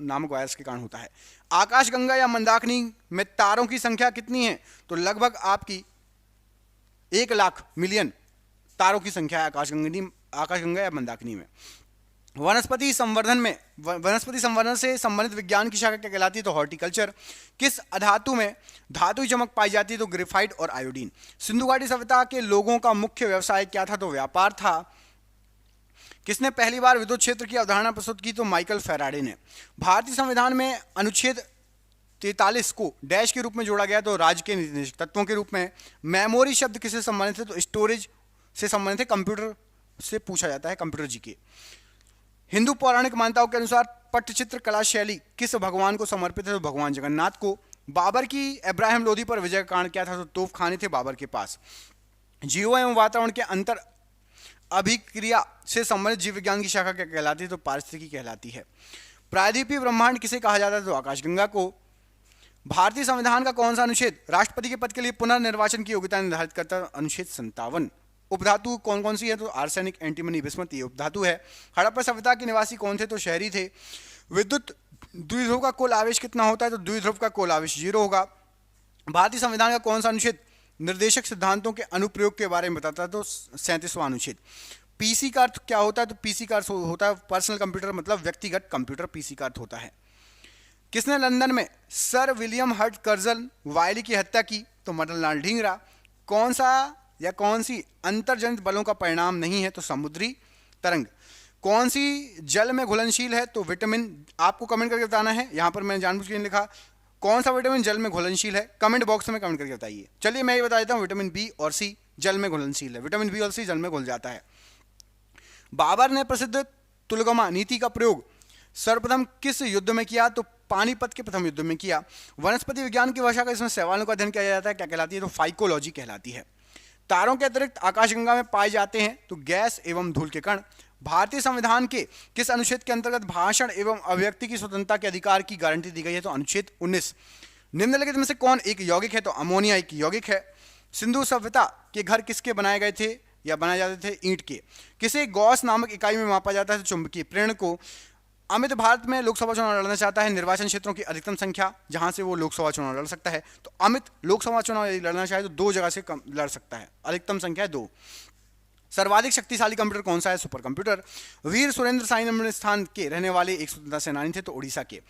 नामक वायरस के कारण होता है। आकाशगंगा या मंदाकिनी में तारों की संख्या कितनी है? तो लगभग आपकी 1 लाख मिलियन तारों की संख्या है आकाशगंगा या मंदाकिनी में। वनस्पति संवर्धन से संबंधित विज्ञान की शाखा क्या कहलाती है? तो हॉर्टिकल्चर। किस अधातु में धातु चमक पाई जाती है? तो ग्रेफाइट और आयोडीन। सिंधु घाटी सभ्यता के लोगों का मुख्य व्यवसाय क्या था? तो व्यापार था। किसने पहली बार विद्युत क्षेत्र की अवधारणा प्रस्तुत की? तो माइकल फैराडे ने। भारतीय संविधान में अनुच्छेद 43 को डैश के रूप में जोड़ा गया तो राज्य के निर्देशक तत्वों के रूप में। मेमोरी शब्द किससे संबंधित है? तो स्टोरेज से संबंधित है। कंप्यूटर से पूछा जाता है, कंप्यूटर जी के। हिंदू पौराणिक मान्यताओं के अनुसार पट्टचित्र कला शैली किस भगवान को समर्पित है? तो भगवान जगन्नाथ को। बाबर की इब्राहिम लोदी पर विजय का कारण क्या था? तो तोपखाने थे बाबर के पास। जीवों एवं वातावरण के अंतर अभिक्रिया से संबंधित जीव विज्ञान की शाखा क्या कहलाती है? तो पारिस्थितिकी कहलाती है। प्रायद्वीपीय ब्रह्मांड किसे कहा जाता है? तो आकाशगंगा को। भारतीय संविधान का कौन सा अनुच्छेद राष्ट्रपति के पद के लिए पुनर्निर्वाचन की योग्यता निर्धारित करता है? अनुच्छेद 57। उपधातु कौन कौन सी है? तो आर्सेनिक, एंटीमनी, बिस्मथ ये उपधातु है। हड़प्पा सभ्यता के निवासी कौन थे? तो शहरी थे। विद्युत द्विध्रुव का कुल आवेश कितना होता है? तो द्विध्रुव का कुल आवेश 0 होगा। भारतीय संविधान का कौन सा अनुच्छेद निर्देशक सिद्धांतों के अनुप्रयोग के बारे में बताता है? तो 37वां अनुच्छेद। पीसी का अर्थ क्या होता है? तो पीसी का अर्थ होता है पर्सनल कंप्यूटर, मतलब व्यक्तिगत कंप्यूटर पीसी का अर्थ होता है। किसने लंदन में सर विलियम हर्ट कर्जन वायली की हत्या की? तो मदनलाल ढींगरा। कौन सी अंतर्जनित बलों का परिणाम नहीं है? तो समुद्री तरंग। कौन सी जल में घुलनशील है? तो विटामिन, आपको कमेंट करके बताना है। यहां पर मैंने जानबूझ के नहीं लिखा कौन सा विटामिन जल में घुलनशील है, कमेंट बॉक्स में कमेंट करके बताइए। चलिए मैं ये बता देता हूं, विटामिन बी और सी जल में घुलनशील है। विटामिन बी और सी जल में घुल जाता है। बाबर ने प्रसिद्ध तुलगमा नीति का प्रयोग सर्वप्रथम किस युद्ध में किया? तो पानीपत के प्रथम युद्ध में किया। वनस्पति विज्ञान की भाषा का इसमें सवालों का अध्ययन किया जाता है, क्या कहलाती है? तो फाइकोलॉजी कहलाती है। तारों के अतिरिक्त आकाशगंगा में पाए जाते हैं तो गैस एवं धूल के कण। भारतीय संविधान के किस अनुच्छेद के अंतर्गत भाषण एवं अभिव्यक्ति की स्वतंत्रता के अधिकार की गारंटी दी गई है? तो अनुच्छेद 19। निम्नलिखित में से कौन एक यौगिक है? तो अमोनिया एक यौगिक है। सिंधु सभ्यता के घर किसके बनाए गए थे या बनाए जाते थे? ईंट के। किसे गॉस नामक इकाई में मापा जाता है? तो चुंबकीय प्रेरण को। अमित भारत में लोकसभा चुनाव लड़ना चाहता है, निर्वाचन क्षेत्रों की अधिकतम संख्या जहां से वो लोकसभा चुनाव लड़ सकता है। तो अमित लोकसभा चुनाव यदि लड़ना चाहे तो 2 जगह से कम लड़ सकता है, अधिकतम संख्या है 2। सर्वाधिक शक्तिशाली कंप्यूटर कौन सा है? Super computer. वीर सुरेंद्र साई निम्न स्थान के रहने वाले एक स्वतंत्रता सेनानी थे, तो ओडिशा के।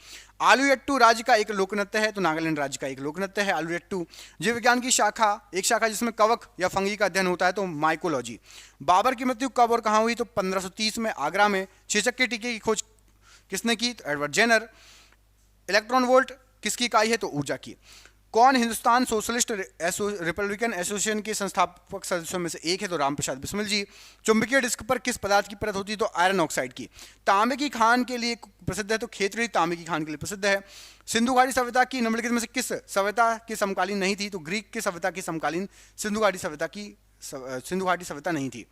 आलूयट्टू राज्य का एक लोक नृत्य है, तो नागालैंड राज्य का एक लोक नृत्य है आलूयट्टू। जीव विज्ञान की शाखा, एक शाखा जिसमें कवक या फंगी का अध्ययन होता है, तो माइकोलॉजी। बाबर की मृत्यु कब और कहाँ हुई? तो 1530 में आगरा में। चेचक के टीके की खोज किसने की? तो एडवर्ड जेनर। इलेक्ट्रॉन वोल्ट किसकी इकाई है? तो ऊर्जा की। कौन हिंदुस्तान सोशलिस्ट रिपब्लिकन एसोसिएशन के संस्थापक सदस्यों में से एक है? तो रामप्रसाद बिस्मिल जी। चुंबकीय डिस्क पर किस पदार्थ की परत होती है? तो आयरन ऑक्साइड की। तांबे की खान के लिए प्रसिद्ध है, तो खेतड़ी तांबे की खान के लिए प्रसिद्ध है। सिंधु घाटी सभ्यता की निम्नलिखित में से किस सभ्यता की समकालीन नहीं थी? तो ग्रीक की सभ्यता की समकालीन सिंधु घाटी सभ्यता नहीं थी।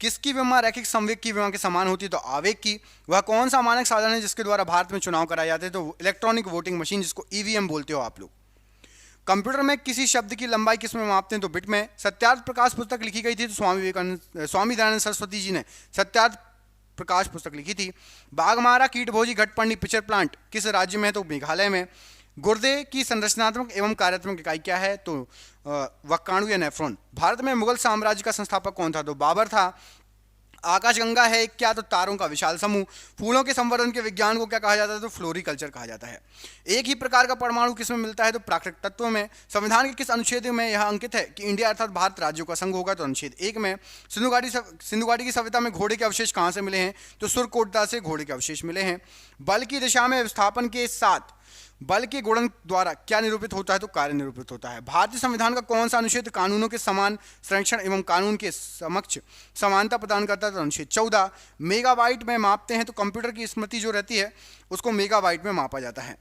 किसकी विमा रैखिक संवेग की विमा के समान होती है? तो आवेग की। वह कौन सा मानक साधन है जिसके द्वारा भारत में चुनाव कराए जाते हैं? तो इलेक्ट्रॉनिक वोटिंग मशीन, जिसको ईवीएम बोलते हो आप लोग। कंप्यूटर में किसी शब्द की लंबाई किस में मापते हैं? तो बिट में। सत्यार्थ प्रकाश पुस्तक लिखी गई थी, तो स्वामी दयानंद सरस्वती जी ने सत्यार्थ प्रकाश पुस्तक लिखी थी। बाघमारा कीटभोजी घटपर्णी पिक्चर प्लांट किस राज्य में है? तो मेघालय में। गुर्दे की संरचनात्मक एवं कार्यात्मक इकाई क्या है? तो वक्काणु या नेफ्रॉन। भारत में मुगल साम्राज्य का संस्थापक कौन था? तो बाबर था। आकाशगंगा है क्या? तो तारों का विशाल समूह। फूलों के संवर्धन के विज्ञान को क्या कहा जाता है? तो फ्लोरिकल्चर कहा जाता है। एक ही प्रकार का परमाणु किसमें मिलता है? तो प्राकृतिक तत्व में। संविधान के किस अनुच्छेद में यह अंकित है कि इंडिया अर्थात भारत राज्यों का संघ होगा? तो अनुच्छेद 1 में। सिंधु घाटी की सभ्यता में घोड़े के अवशेष कहाँ से मिले हैं? तो सुरकोटदा से घोड़े के अवशेष मिले हैं। बल की दिशा में विस्थापन के साथ बल के गुणन द्वारा क्या निरूपित होता है? तो कार्य निरूपित होता है। भारतीय संविधान का कौन सा अनुच्छेद कानूनों के समान संरक्षण एवं कानून के समक्ष समानता प्रदान करता है? तो अनुच्छेद 14। मेगाबाइट में मापते हैं, तो कंप्यूटर की स्मृति जो रहती है उसको मेगाबाइट में मापा जाता है।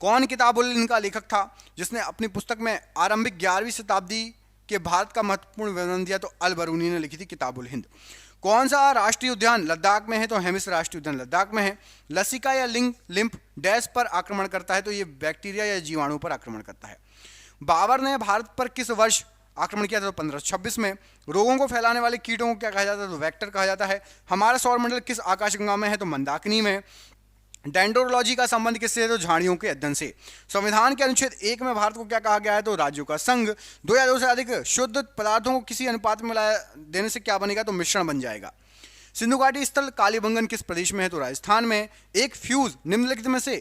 कौन किताबुल हिंद का लेखक था जिसने अपनी पुस्तक में आरंभिक 11वीं शताब्दी के भारत का महत्वपूर्ण वर्णन दिया? तो अल बरूनी ने लिखी थी किताबुल हिंद। कौन सा राष्ट्रीय उद्यान लद्दाख में है? तो हेमिस राष्ट्रीय उद्यान लद्दाख में है। लसिका या लिम्फ डैश पर आक्रमण करता है? तो ये बैक्टीरिया या जीवाणु पर आक्रमण करता है। बाबर ने भारत पर किस वर्ष आक्रमण किया था? तो 1526 में। रोगों को फैलाने वाले कीटों को क्या कहा जाता है? तो वेक्टर कहा जाता है। हमारा सौरमंडल किस आकाशगंगा में है? तो मंदाकिनी में। डेंड्रोलॉजी का संबंध किससे है? तो झाड़ियों के अध्ययन से। संविधान के अनुच्छेद 1 में भारत को क्या कहा गया है? तो राज्यों का संघ। 2 या 2 से अधिक शुद्ध पदार्थों को किसी अनुपात में मिला देने से क्या बनेगा? तो मिश्रण बन जाएगा। सिंधु घाटी स्थल कालीबंगन किस प्रदेश में है? तो राजस्थान में। एक फ्यूज निम्नलिखित में से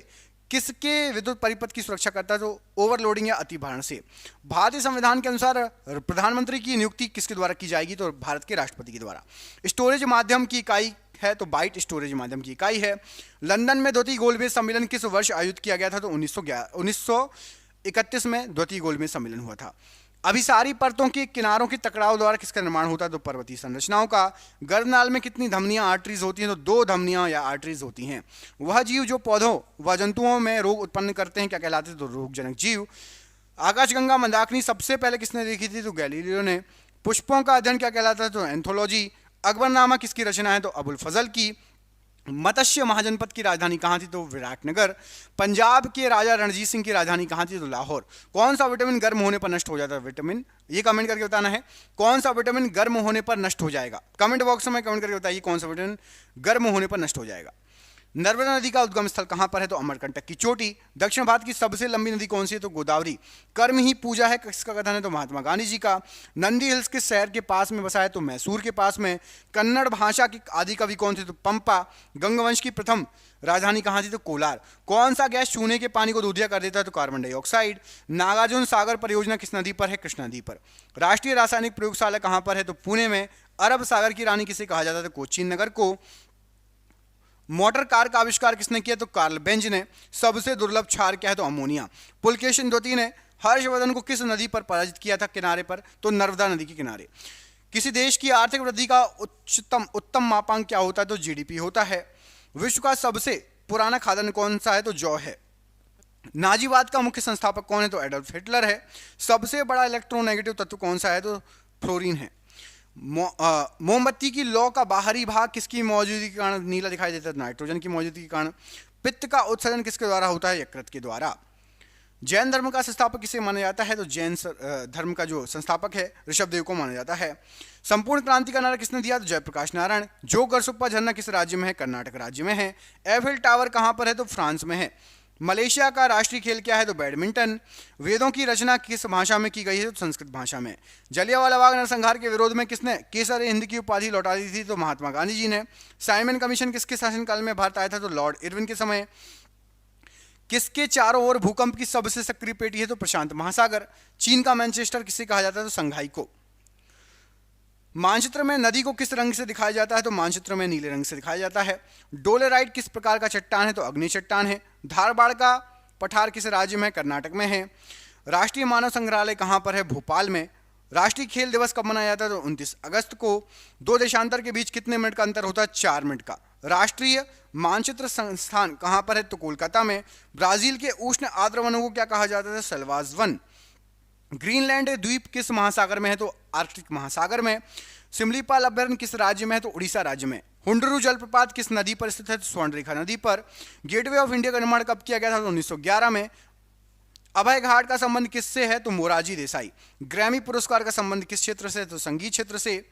किसके विद्युत परिपथ की सुरक्षा करता है? तो ओवरलोडिंग या अतिभारण से। भारतीय संविधान के अनुसार प्रधानमंत्री की नियुक्ति किसके द्वारा की जाएगी? तो भारत के राष्ट्रपति के द्वारा। स्टोरेज माध्यम की इकाई है? तो बाइट स्टोरेज माध्यम की इकाई है। लंदन में द्वितीय गोलमेज सम्मेलन किस वर्ष आयोजित किया गया था? तो 1931 में द्वितीय गोलमेज सम्मेलन हुआ था। अभिसारी परतों के किनारों के टकराव द्वारा किसका निर्माण होता है? तो पर्वतीय संरचनाओं का। गर्भनाल में कितनी धमनियां आर्टरीज होती हैं? तो 2 धमनियां या आर्टरीज होती हैं। वह जीव जो पौधों व जंतुओं में रोग उत्पन्न करते हैं क्या कहलाते हैं? तो रोगजनक जीव। आकाशगंगा मंदाकिनी सबसे पहले किसने देखी थी? तो गैलीलियो ने। पुष्पों का अध्ययन क्या कहलाता है? तो एंथोलॉजी। अकबरनामा किसकी रचना है? तो अबुल फजल की। मत्स्य महाजनपद की राजधानी कहाँ थी? तो विराटनगर। पंजाब के राजा रणजीत सिंह की राजधानी कहाँ थी? तो लाहौर। कौन सा विटामिन गर्म होने पर नष्ट हो जाता है? विटामिन, ये कमेंट करके बताना है कौन सा विटामिन गर्म होने पर नष्ट हो जाएगा। कमेंट बॉक्स में कमेंट करके बताइए कौन सा विटामिन गर्म होने पर नष्ट हो जाएगा। नर्मदा नदी का उद्गम स्थल कहां पर है? तो अमरकंटक की चोटी। दक्षिण भारत की सबसे लंबी नदी कौन सी है? तो गोदावरी। कर्म ही पूजा है किसका कथन है? तो महात्मा गांधी जी का। नंदी हिल्स किस शहर के पास में बसा है? तो मैसूर के पास में। कन्नड़ भाषा की आदि कवि कौन थे? तो पंपा। गंगवंश की प्रथम राजधानी कहां थी? तो कोलार। कौन सा गैस चूने के पानी को दूधिया कर देता है? तो कार्बन डाइऑक्साइड। नागार्जुन सागर परियोजना किस नदी पर है? कृष्णा नदी पर। राष्ट्रीय रासायनिक प्रयोगशाला कहां पर है? तो पुणे में। अरब सागर की रानी किसे कहा जाता है? तो कोचीन नगर को। मोटर कार का आविष्कार किसने किया? तो कार्ल बेंज ने। सबसे दुर्लभ क्षार क्या है? तो अमोनिया। पुलकेशिन द्वितीय ने हर्षवर्धन को किस नदी पर पराजित किया था किनारे पर? तो नर्मदा नदी के किनारे। किसी देश की आर्थिक वृद्धि का उत्तम मापांक क्या होता है? तो जीडीपी होता है। विश्व का सबसे पुराना खाद्यान्न कौन सा है? तो जौ है। नाजीवाद का मुख्य संस्थापक कौन है? तो एडोल्फ हिटलर है। सबसे बड़ा इलेक्ट्रोनेगेटिव तत्व कौन सा है? तो फ्लोरीन है। मोमबत्ती की लौ का बाहरी भाग किसकी मौजूदगी के कारण नीला दिखाई देता है? नाइट्रोजन की मौजूदगी के कारण। पित्त का उत्सर्जन किसके द्वारा होता है? यकृत के द्वारा। जैन धर्म का संस्थापक किसे माना जाता है? तो जैन धर्म का जो संस्थापक है ऋषभदेव को माना जाता है। संपूर्ण क्रांति का नारा किसने दिया? तो जयप्रकाश नारायण। जोग गरसुप्पा झरना किस राज्य में है? कर्नाटक राज्य में है। एफिल टावर कहां पर है? तो फ्रांस में है। मलेशिया का राष्ट्रीय खेल क्या है? तो बैडमिंटन। वेदों की रचना किस भाषा में की गई है? तो संस्कृत भाषा में। जलियांवाला बाग नरसंहार के विरोध में किसने केसर हिंद की उपाधि लौटा दी थी? तो महात्मा गांधी जी ने। साइमन कमीशन किसके शासनकाल में भारत आया था? तो लॉर्ड इरविन के समय। किसके चारों ओर भूकंप की सबसे सक्रिय पेटी है? तो प्रशांत महासागर। चीन का मैनचेस्टर किसे कहा जाता है? तो संघाई को। मानचित्र में नदी को किस रंग से दिखाया जाता है? तो मानचित्र में नीले रंग से दिखाया जाता है। डोलेराइट किस प्रकार का चट्टान है? तो अग्नि चट्टान है। धारवाड़ का पठार किस राज्य में है? कर्नाटक में है। राष्ट्रीय मानव संग्रहालय कहां पर है? भोपाल में। राष्ट्रीय खेल दिवस कब मनाया जाता है? तो 29 अगस्त को। दो देशांतर के बीच कितने मिनट का अंतर होता है? 4 मिनट का। राष्ट्रीय मानचित्र संस्थान कहां पर है? तो कोलकाता में। ब्राजील के उष्ण आर्द्र वनों को क्या कहा जाता है? सलवाज वन। ग्रीनलैंड द्वीप किस महासागर में है? तो आर्कटिक महासागर में। सिमलीपाल अभयारण्य किस राज्य में है? तो उड़ीसा राज्य में। हुंडरू जलप्रपात किस नदी पर स्थित है? तो स्वर्णरेखा नदी पर। गेटवे ऑफ इंडिया का निर्माण कब किया गया था? तो 1911 में। अभय घाट का संबंध किससे है? तो मोरारजी देसाई। ग्रैमी पुरस्कार का संबंध किस क्षेत्र से? तो संगीत क्षेत्र से।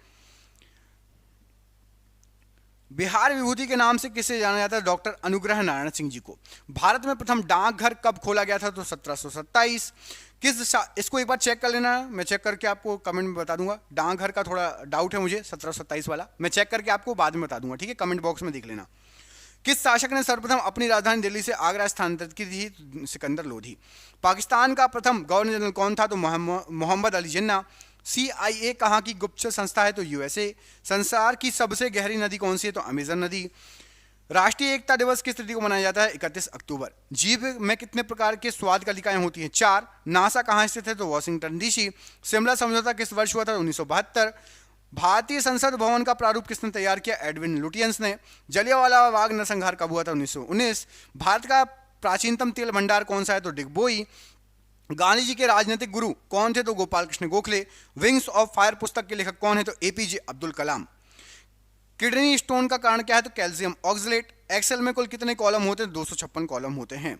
बिहार विभूति के नाम से किसे जाना जाता है? डॉक्टर अनुग्रह नारायण सिंह जी को। भारत में प्रथम डाकघर कब खोला गया था? तो 1727। इसको एक बार चेक कर लेना, मैं चेक करके आपको कमेंट में बता दूंगा। डाकघर का थोड़ा डाउट है मुझे, 1727 वाला मैं चेक करके आपको बाद में बता दूंगा, ठीक है? कमेंट बॉक्स में देख लेना। किस शासक ने सर्वप्रथम अपनी राजधानी दिल्ली से आगरा स्थानांतरित की थी? सिकंदर लोधी। पाकिस्तान का प्रथम गवर्नर जनरल कौन था? तो मोहम्मद अली जिन्ना। CIA कहाँ की गुप्तचर संस्था है? तो USA। संसार की सबसे गहरी नदी कौन सी है? तो अमेजन नदी। राष्ट्रीय एकता दिवस किस तिथि को मनाया जाता है? 31 अक्टूबर। जीभ में कितने प्रकार के स्वाद कलिकाएं होती हैं? 4। नासा कहाँ स्थित है? तो वॉशिंगटन DC। शिमला समझौता किस वर्ष हुआ था? 1972। भारतीय संसद भवन का प्रारूप किसने तैयार किया? एडविन लुटियंस ने। जलियांवाला बाग नरसंहार कब हुआ था? 1919। भारत का प्राचीनतम तेल भंडार कौन सा है? तो डिगबोई। गांधी जी के राजनीतिक गुरु कौन थे? तो Gopal Krishna Gokhale. Wings of fire पुस्तक के लेखक कौन है? तो APJ Abdul Kalam. Kidney stone का कारण क्या है? तो कैल्शियम ऑक्सलेट। एक्सेल में कुल कितने कॉलम होते हैं? 256 कॉलम होते हैं।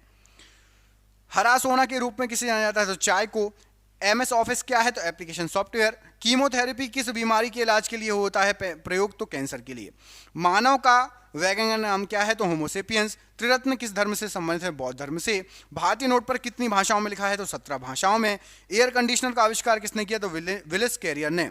हरा सोना के रूप में किसे जाना जाता है? तो चाय को। MS ऑफिस क्या है? तो एप्लीकेशन सॉफ्टवेयर। कीमोथेरेपी किस बीमारी के इलाज के लिए होता है प्रयोग? तो कैंसर के लिए। मानव का वैज्ञानिक नाम क्या है? तो होमोसेपियंस। त्रिरत्न किस धर्म से संबंधित है? बौद्ध धर्म से। भारतीय नोट पर कितनी भाषाओं में लिखा है? तो 17 भाषाओं में। एयर कंडीशनर का आविष्कार किसने किया? तो विलिस कैरियर ने।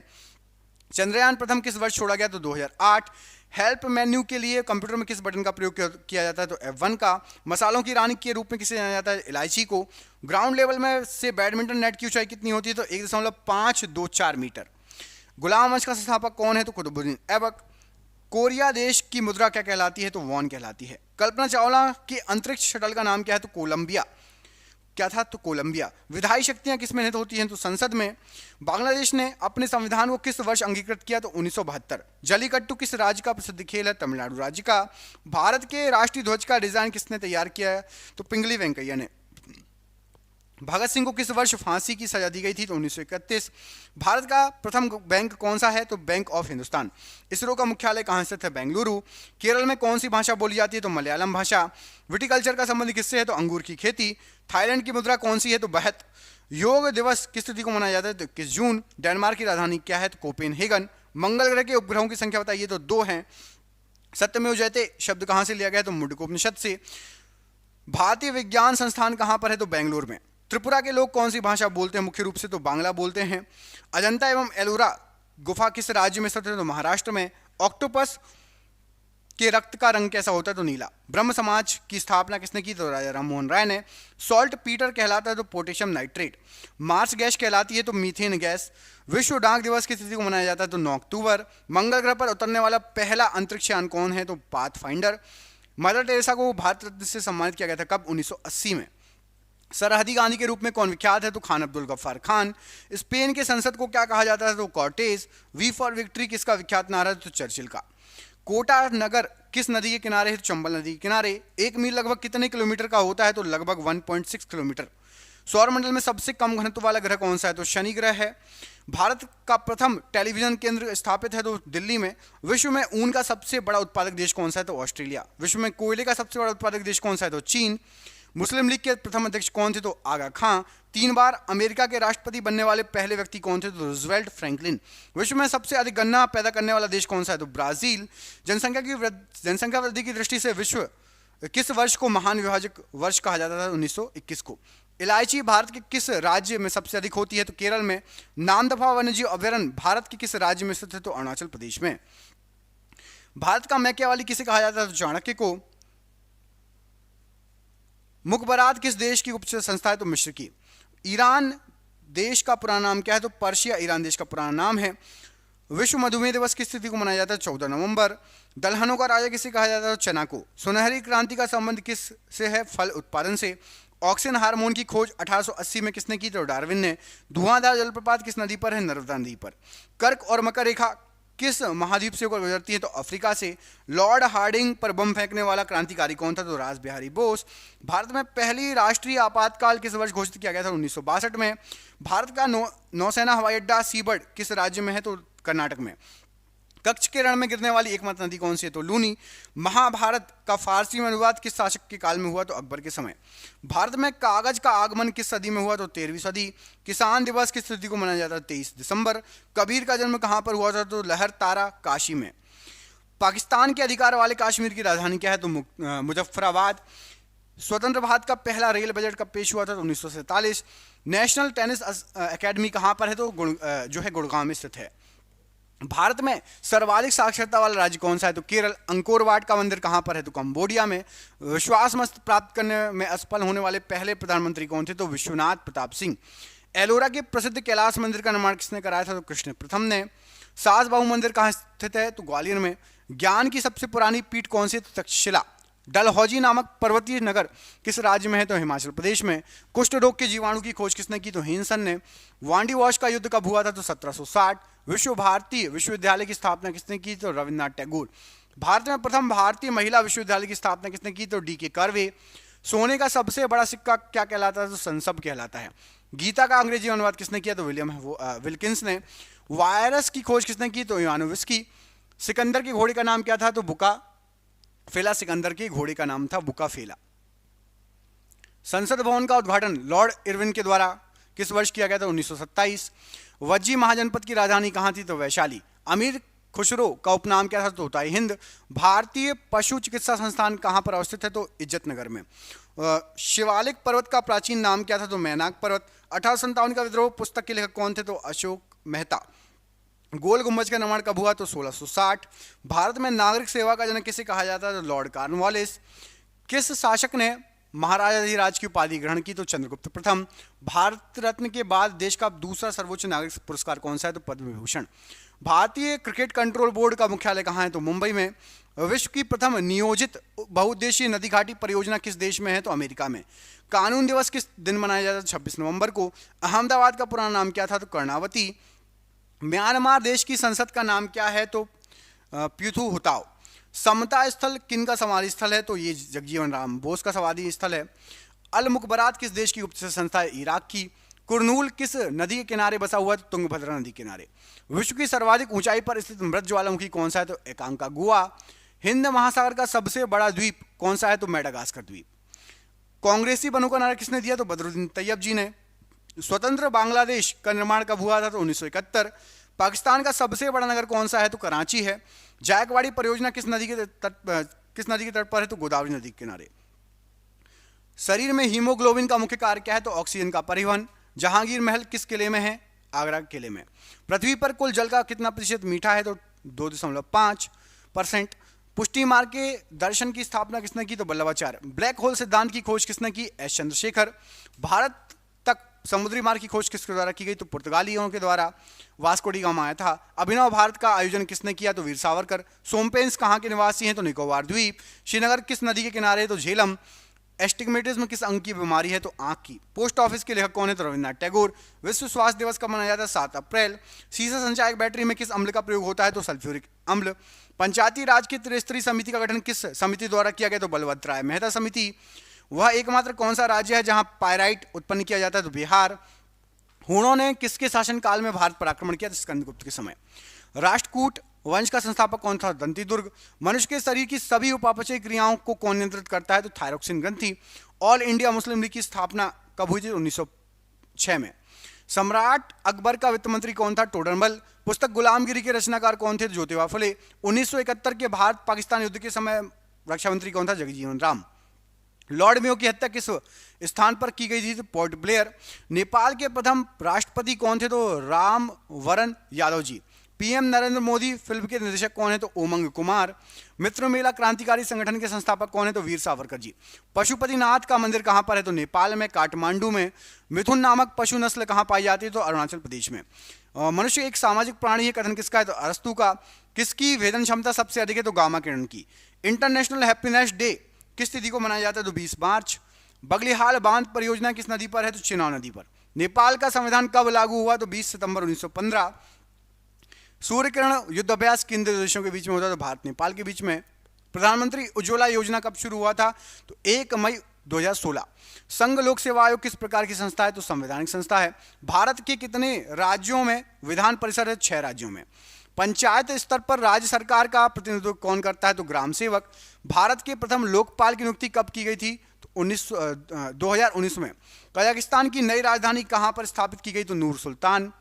चंद्रयान प्रथम किस वर्ष छोड़ा गया? तो 2008। हेल्प मेन्यू के लिए कंप्यूटर में किस बटन का प्रयोग किया जाता है? तो F1 का। मसालों की रानी के रूप में किसे जाना जाता है? इलायची को। ग्राउंड लेवल में से बैडमिंटन नेट की ऊंचाई कितनी होती है? तो 1.524 मीटर। गुलाम वंश का संस्थापक कौन है? तो कुतुबुद्दीन ऐबक। कोरिया देश की मुद्रा क्या कहलाती है? तो वॉन कहलाती है। कल्पना चावला की अंतरिक्ष शटल का नाम क्या है? तो कोलंबिया। क्या था? तो कोलंबिया। विधायी शक्तियां किस में निहित होती हैं? तो संसद में। बांग्लादेश ने अपने संविधान को किस वर्ष अंगीकृत किया? तो 1972। जलीकट्टू किस राज्य का प्रसिद्ध खेल है? तमिलनाडु राज्य का। भारत के राष्ट्रीय ध्वज का डिजाइन किसने तैयार किया है? तो पिंगली वेंकैया ने। भगत सिंह को किस वर्ष फांसी की सजा दी गई थी? तो 1931। भारत का प्रथम बैंक कौन सा है? तो बैंक ऑफ हिंदुस्तान। इसरो का मुख्यालय कहाँ स्थित है? बेंगलुरु। केरल में कौन सी भाषा बोली जाती है? तो मलयालम भाषा। विटिकल्चर का संबंध किससे है? तो अंगूर की खेती। थाईलैंड की मुद्रा कौन सी है? तो बहत। योग दिवस किस तिथि को मनाया जाता है? तो 21 जून। डेनमार्क की राजधानी क्या है? तो कोपेनहेगन। मंगल ग्रह के उपग्रहों की संख्या बताइए? तो 2 हैं। सत्यमेव जयते शब्द कहां से लिया गया है? तो मुंडकोपनिषद से। भारतीय विज्ञान संस्थान कहां पर है? तो बेंगलुरु में। त्रिपुरा के लोग कौन सी भाषा बोलते हैं मुख्य रूप से? तो बांग्ला बोलते हैं। अजंता एवं एलोरा गुफा किस राज्य में स्थित है? तो महाराष्ट्र में। ऑक्टोपस के रक्त का रंग कैसा होता है? तो नीला। ब्रह्म समाज की स्थापना किसने की? तो राजा राममोहन राय ने। सॉल्ट पीटर कहलाता है तो पोटेशियम नाइट्रेट। मार्स गैस कहलाती है तो मीथेन गैस। विश्व डाक दिवस किस तिथि को मनाया जाता है? तो 9 अक्टूबर। मंगल ग्रह पर उतरने वाला पहला अंतरिक्ष यान कौन है? तो पाथफाइंडर। मदर टेरेसा को भारत रत्न से सम्मानित किया गया था कब? 1980 में। सरहदी गांधी के रूप में कौन विख्यात है? तो खान अब्दुल गफ्फार खान। स्पेन के संसद को क्या कहा जाता है? तो कॉर्टेज। वी फॉर विक्ट्री किसका विख्यात नारा है? तो चर्चिल का। कोटा नगर किस नदी के किनारे है? तो चंबल नदी के किनारे। 1 मील लगभग कितने किलोमीटर का होता है? तो लगभग 1.6 किलोमीटर। सौरमंडल में सबसे कम घनत्व वाला ग्रह कौन सा है? तो शनि ग्रह है। भारत का प्रथम टेलीविजन केंद्र स्थापित है तो दिल्ली में। विश्व में ऊन का सबसे बड़ा उत्पादक देश कौन सा है? तो ऑस्ट्रेलिया। विश्व में कोयले का सबसे बड़ा उत्पादक देश कौन सा है? तो चीन। मुस्लिम लीग के प्रथम अध्यक्ष कौन थे? तो आगा खां। 3 बार अमेरिका के राष्ट्रपति बनने वाले पहले व्यक्ति कौन थे? तो रूजवेल्ट फ्रैंकलिन। विश्व में सबसे अधिक गन्ना पैदा करने वाला देश कौन सा है? तो ब्राजील। जनसंख्या वृद्धि की दृष्टि से विश्व किस वर्ष को महान विभाजक वर्ष कहा जाता था? 1921 को। इलायची भारत के किस राज्य में सबसे अधिक होती है? तो केरल में। नामदफा वन्यजीव अभयारण्य भारत के किस राज्य में स्थित है? तो अरुणाचल प्रदेश में। भारत का मैकियावाली किसे कहा जाता है? तो चाणक्य को। मुखबरात किस देश की गुप्त संस्था है? तो मिस्र की। ईरान देश का पुराना नाम क्या है? तो पर्शिया ईरान देश का पुराना नाम है। विश्व मधुमेह दिवस किस तिथि को मनाया जाता है? 14 नवंबर। दलहनों का राजा किसे कहा जाता है? तो चना को। सुनहरी क्रांति का संबंध किस से है? फल उत्पादन से। ऑक्सीजन हार्मोन की खोज 1880 में किसने की? तो डार्विन ने। धुआंधार जलप्रपात किस नदी पर है? नर्मदा नदी पर। कर्क और मकर रेखा किस महाद्वीप से होकर गुजरती है? तो अफ्रीका से। लॉर्ड हार्डिंग पर बम फेंकने वाला क्रांतिकारी कौन था? तो रास बिहारी बोस। भारत में पहली राष्ट्रीय आपातकाल किस वर्ष घोषित किया गया था? 1962 में। भारत का नौसेना हवाई अड्डा सीबर्ड किस राज्य में है? तो कर्नाटक में। कच्छ के रण में गिरने वाली एकमात्र नदी कौन सी है? तो लूनी। महाभारत का फारसी में अनुवाद किस शासक के काल में हुआ? तो अकबर के समय। भारत में कागज का आगमन किस सदी में हुआ? तो 13वीं सदी। किसान दिवस किस तिथि को मनाया जाता है? 23 दिसंबर। कबीर का जन्म कहां पर हुआ था? तो लहर तारा काशी में। पाकिस्तान के अधिकार वाले कश्मीर की राजधानी क्या है? तो मुजफ्फराबाद। स्वतंत्र भारत का पहला रेल बजट कब पेश हुआ था? तो 1947। नेशनल टेनिस अकेडमी कहां पर है? तो जो है गुड़गांव में स्थित है। भारत में सर्वाधिक साक्षरता वाला राज्य कौन सा है? तो केरल। अंकोर वाट का मंदिर कहां पर है? तो कंबोडिया में। विश्वास मत प्राप्त करने में असफल होने वाले पहले प्रधानमंत्री कौन थे? तो विश्वनाथ प्रताप सिंह। एलोरा के प्रसिद्ध कैलाश मंदिर का निर्माण किसने कराया था? तो कृष्ण प्रथम ने। सास बाहू मंदिर कहां स्थित है? तो ग्वालियर में। ज्ञान की सबसे पुरानी पीठ कौन सी है? तो तक्षशिला। डलहौजी नामक पर्वतीय नगर किस राज्य में है? तो हिमाचल प्रदेश में। कुष्ठ रोग के जीवाणु की खोज किसने की? तो हेनसन ने। वांडी वॉश का युद्ध कब हुआ था? तो 1760। विश्व भारती विश्वविद्यालय की स्थापना किसने की? तो रविन्द्रनाथ टैगोर। भारत में प्रथम भारतीय महिला विश्वविद्यालय की स्थापना किसने की? तो डी.के. कर्वे। सोने का सबसे बड़ा सिक्का क्या कहलाता है? तो संसब कहलाता है। गीता का अंग्रेजी अनुवाद किसने किया? तो विल्किंस ने। वायरस की खोज किसने की? तो इवानोविस्की। सिकंदर के घोड़े का नाम क्या था? तो बुका फेला। सिकंदर के घोड़े का नाम था बुका फेला। संसद भवन का उद्घाटन लॉर्ड इरविन के द्वारा किस वर्ष किया गया था? 1927। वज्जी महाजनपद की राजधानी कहां थी? तो वैशाली। अमीर खुसरो का उपनाम क्या था? तो तोताई हिंद। भारतीय पशु चिकित्सा संस्थान कहां पर अवस्थित है? तो इज्जतनगर में। शिवालिक पर्वत का प्राचीन नाम क्या था? तो मैनाक पर्वत। 1857 का विद्रोह पुस्तक के लेखक कौन थे? तो अशोक मेहता। गोल गुंबज का निर्माण कब हुआ? तो 1660। भारत में नागरिक सेवा का जनक किसे कहा जाता है? तो लॉर्ड कॉर्नवालिस। किस शासक ने महाराजाधिराज की उपाधि ग्रहण की? तो चंद्रगुप्त प्रथम। भारत रत्न के बाद देश का दूसरा सर्वोच्च नागरिक पुरस्कार कौन सा है? तो पद्म विभूषण। भारतीय क्रिकेट कंट्रोल बोर्ड का मुख्यालय कहाँ है? तो मुंबई में। विश्व की प्रथम नियोजित बहुउद्देशीय नदी घाटी परियोजना किस देश में है? तो अमेरिका में। कानून दिवस किस दिन मनाया जाता है? 26 नवंबर को। अहमदाबाद का पुराना नाम क्या था? तो कर्णावती। म्यांमार देश की संसद का नाम क्या है? तो प्यूथू हुताओ। समता स्थल किन का समाधि स्थल है? तो ये जगजीवन राम बोस का समाधि स्थल है। अल मुकबरात किस देश की गुप्त संस्था है? इराक की। कुरनूल किस नदी के किनारे बसा हुआ है? तो तुंगभद्रा नदी किनारे। विश्व की सर्वाधिक ऊंचाई पर स्थित मृत ज्वालामुखी कौन सा है? तो एकांका गुआ। हिंद महासागर का सबसे बड़ा द्वीप कौन सा है? तो मेडागास्कर द्वीप। कांग्रेसी बनों का नारा किसने दिया? तो बदरुद्दीन तैयब जी ने। स्वतंत्र बांग्लादेश का निर्माण कब हुआ था? तो 1971। पाकिस्तान का सबसे बड़ा नगर कौन सा है? तो कराची है। जायकवाड़ी परियोजना किस नदी के तट पर है? तो गोदावरी नदी के किनारे। शरीर में हीमोग्लोबिन का मुख्य कार्य क्या है? तो ऑक्सीजन का परिवहन। जहांगीर महल किस किले में है? आगरा किले में। पृथ्वी पर कुल जल का कितना प्रतिशत मीठा है? तो 2.5%। पुष्टि मार्ग के दर्शन की स्थापना किसने की? तो वल्लभाचार्य। ब्लैक होल सिद्धांत की खोज किसने की? एस चंद्रशेखर। भारत तक समुद्री मार्ग की खोज किसके द्वारा की गई? तो पुर्तगालियों के द्वारा। वास्को डी गामा आया था। अभिनव भारत का आयोजन किसने किया? तो वीर सावरकर। सोमपेंस कहाँ के निवासी हैं? तो निकोबार द्वीप। श्रीनगर किस नदी के किनारे है? तो झेलम। एस्टिग्मेटिज्म किस अंग की बीमारी है? तो आंख की। पोस्ट ऑफिस के लेखक कौन है? तो रविन्द्रनाथ टैगोर। विश्व स्वास्थ्य दिवस कब मनाया जाता है? 7 अप्रैल। सीसा संचायक बैटरी में किस अम्ल का प्रयोग होता है? तो सल्फ्यूरिक अम्ल। पंचायती राज की त्रिस्तरीय समिति का गठन किस समिति द्वारा किया गया? तो बलभद्र राय मेहता समिति। वह एकमात्र कौन सा राज्य है जहां पायराइट उत्पन्न किया जाता है? तो बिहार। हूणों ने किसके शासनकाल में भारत पर आक्रमण किया? स्कंदगुप्त के समय। राष्ट्रकूट वंश का संस्थापक कौन था? दंतीदुर्ग। मनुष्य के शरीर की सभी उपापचय क्रियाओं को कौन नियंत्रित करता है? तो थायरोक्सिन ग्रंथि। ऑल इंडिया मुस्लिम लीग की स्थापना कब हुई थी? 1906 में। सम्राट अकबर का वित्त मंत्री कौन था? टोडरमल। पुस्तक गुलामगिरी के रचनाकार कौन थे? ज्योतिबा फुले। 1971 के भारत पाकिस्तान युद्ध के समय रक्षा मंत्री कौन था? जगजीवन राम। लॉर्ड मेयो की हत्या किस स्थान पर की गई थी? तो पोर्ट ब्लेयर। नेपाल के प्रथम राष्ट्रपति कौन थे? तो राम वरण यादव जी। पीएम नरेंद्र मोदी फिल्म के निर्देशक कौन है? तो उमंग कुमार। मित्र मेला क्रांतिकारी संगठन के संस्थापक कौन है? तो वीर सावरकर जी। पशुपतिनाथ का मंदिर कहां पर है? तो नेपाल में, काठमांडू में। मिथुन नामक पशु नस्ल कहां पाई जाती है? तो अरुणाचल प्रदेश में। मनुष्य एक सामाजिक प्राणी है, कथन किसका है? तो अरस्तु का। किसकी वेदन क्षमता सबसे अधिक है? तो गामा किरण की। इंटरनेशनल हैप्पीनेस डे किस तिथि को मनाया जाता है? तो 20 मार्च। बगलिहाल बांध परियोजना किस नदी पर है? तो चिनाब नदी पर। नेपाल का संविधान कब लागू हुआ? तो 20 सितंबर 1915। सूर्य किरण युद्धाभ्यास किन दो देशों के बीच में होता है? तो भारत नेपाल के बीच में। प्रधानमंत्री उज्ज्वला योजना कब शुरू हुआ था? तो 1 मई 2016। संघ लोक सेवा आयोग किस प्रकार की संस्था है? तो संवैधानिक संस्था है। भारत के कितने राज्यों में विधान परिषद है? 6 राज्यों में। पंचायत स्तर पर राज्य सरकार का प्रतिनिधित्व कौन करता है? तो ग्राम सेवक। भारत के प्रथम लोकपाल की नियुक्ति कब की गई थी? तो 2019 में। कजाकिस्तान की नई राजधानी कहां पर स्थापित की गई? तो नूर सुल्तान।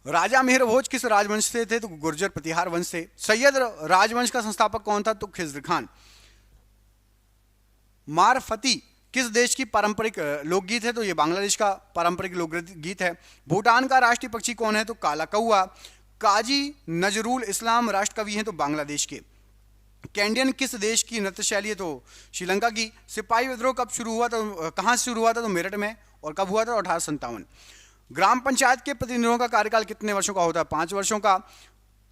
राजा मेहर भोज किस राजवंश से थे? तो गुर्जर प्रतिहार वंश से। सैयद राजवंश का संस्थापक कौन था? तो खिज्र खान। मारफती किस देश की पारंपरिक लोकगीत है? तो ये बांग्लादेश का पारंपरिक लोकगीत है। भूटान का राष्ट्रीय पक्षी कौन है? तो काला कौआ। काजी नजरुल इस्लाम राष्ट्र कवि हैं? तो बांग्लादेश के। कैंडियन किस देश की नृत्य शैली है? तो श्रीलंका की। सिपाही विद्रोह कब शुरू हुआ? तो कहां से शुरू हुआ था? तो मेरठ में। और कब हुआ था? 1857। ग्राम पंचायत के प्रतिनिधियों का कार्यकाल कितने वर्षों का होता है? 5 वर्षों का।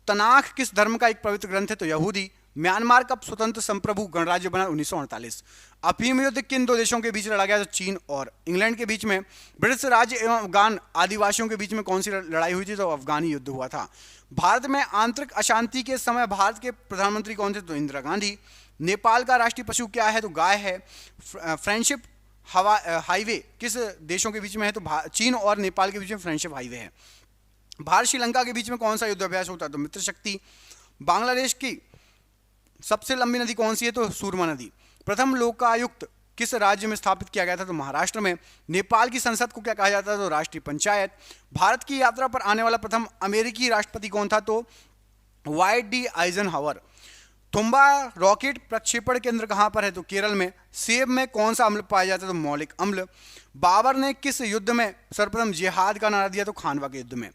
तनाख किस धर्म का एक पवित्र ग्रंथ है? तो यहूदी। म्यांमार कब स्वतंत्र संप्रभु गणराज्य बना? 1948। अफीम युद्ध किन दो देशों के बीच लड़ा गया? तो चीन और इंग्लैंड के बीच में। ब्रिटिश राज्य एवं अफगान आदिवासियों के बीच में कौन सी लड़ाई हुई थी? तो अफगानी युद्ध हुआ था। भारत में आंतरिक अशांति के समय भारत के प्रधानमंत्री कौन थे? तो इंदिरा गांधी। नेपाल का राष्ट्रीय पशु क्या है? तो गाय है। फ्रेंडशिप हाईवे किस देशों के बीच में है? तो चीन और नेपाल के बीच में फ्रेंडशिप हाईवे है। भारत श्रीलंका के बीच में कौन सा युद्धाभ्यास होता है? तो मित्र शक्ति। बांग्लादेश की सबसे लंबी नदी कौन सी है? तो सूरमा नदी। प्रथम लोकायुक्त किस राज्य में स्थापित किया गया था? तो महाराष्ट्र में। नेपाल की संसद को क्या कहा जाता है? तो राष्ट्रीय पंचायत। भारत की यात्रा पर आने वाला प्रथम अमेरिकी राष्ट्रपति कौन था? तो वाइट डी आइजनहावर। तुम्बा रॉकेट प्रक्षेपण केंद्र कहां पर है? तो केरल में। सेब में कौन सा अम्ल पाया जाता है? तो मौलिक अम्ल। बाबर ने किस युद्ध में सर्वप्रथम जिहाद का नारा दिया? तो खानवा के युद्ध में।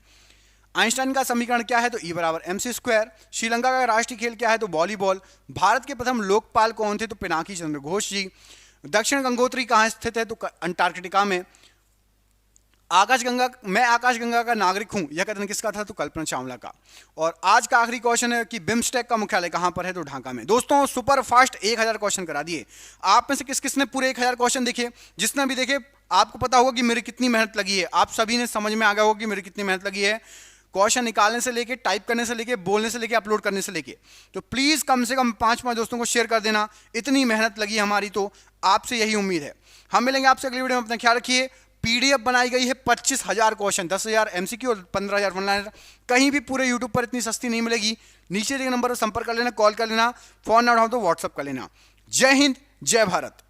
आइंस्टाइन का समीकरण क्या है? तो E = mc²। श्रीलंका का राष्ट्रीय खेल क्या है? तो वॉलीबॉल। भारत के प्रथम लोकपाल कौन थे? तो पिनाकी चंद्र घोष जी। दक्षिण गंगोत्री कहाँ स्थित है? तो अंटार्कटिका में। मैं आकाशगंगा का नागरिक हूं, यह कथन किसका था? तो कल्पना चावला का। और आज का आखिरी क्वेश्चन है कि बिम्स्टेक का मुख्यालय कहां पर है? तो ढाका में। दोस्तों सुपर फास्ट 1000 क्वेश्चन करा दिए। आप में से किस किसने पूरे 1000 क्वेश्चन देखे? जिसने भी देखे आपको पता होगा कि मेरी कितनी मेहनत लगी है। आप सभी ने समझ में आ गया होगा कि मेरी कितनी मेहनत लगी है। क्वेश्चन निकालने से लेके, टाइप करने से लेके, बोलने से लेके, अपलोड करने से लेके। तो प्लीज कम से कम 5 दोस्तों को शेयर कर देना। इतनी मेहनत लगी हमारी, तो आपसे यही उम्मीद है। हम मिलेंगे आपसे अगली वीडियो में। अपना ख्याल रखिए। पीडीएफ बनाई गई है 25,000 क्वेश्चन, 10,000 एमसीक्यू और 15,000 वन लाइनर। कहीं भी पूरे यूट्यूब पर इतनी सस्ती नहीं मिलेगी। नीचे दिए नंबर पर संपर्क कर लेना, कॉल कर लेना, फोन ना उठाओ तो व्हाट्सअप कर लेना। जय हिंद, जय भारत।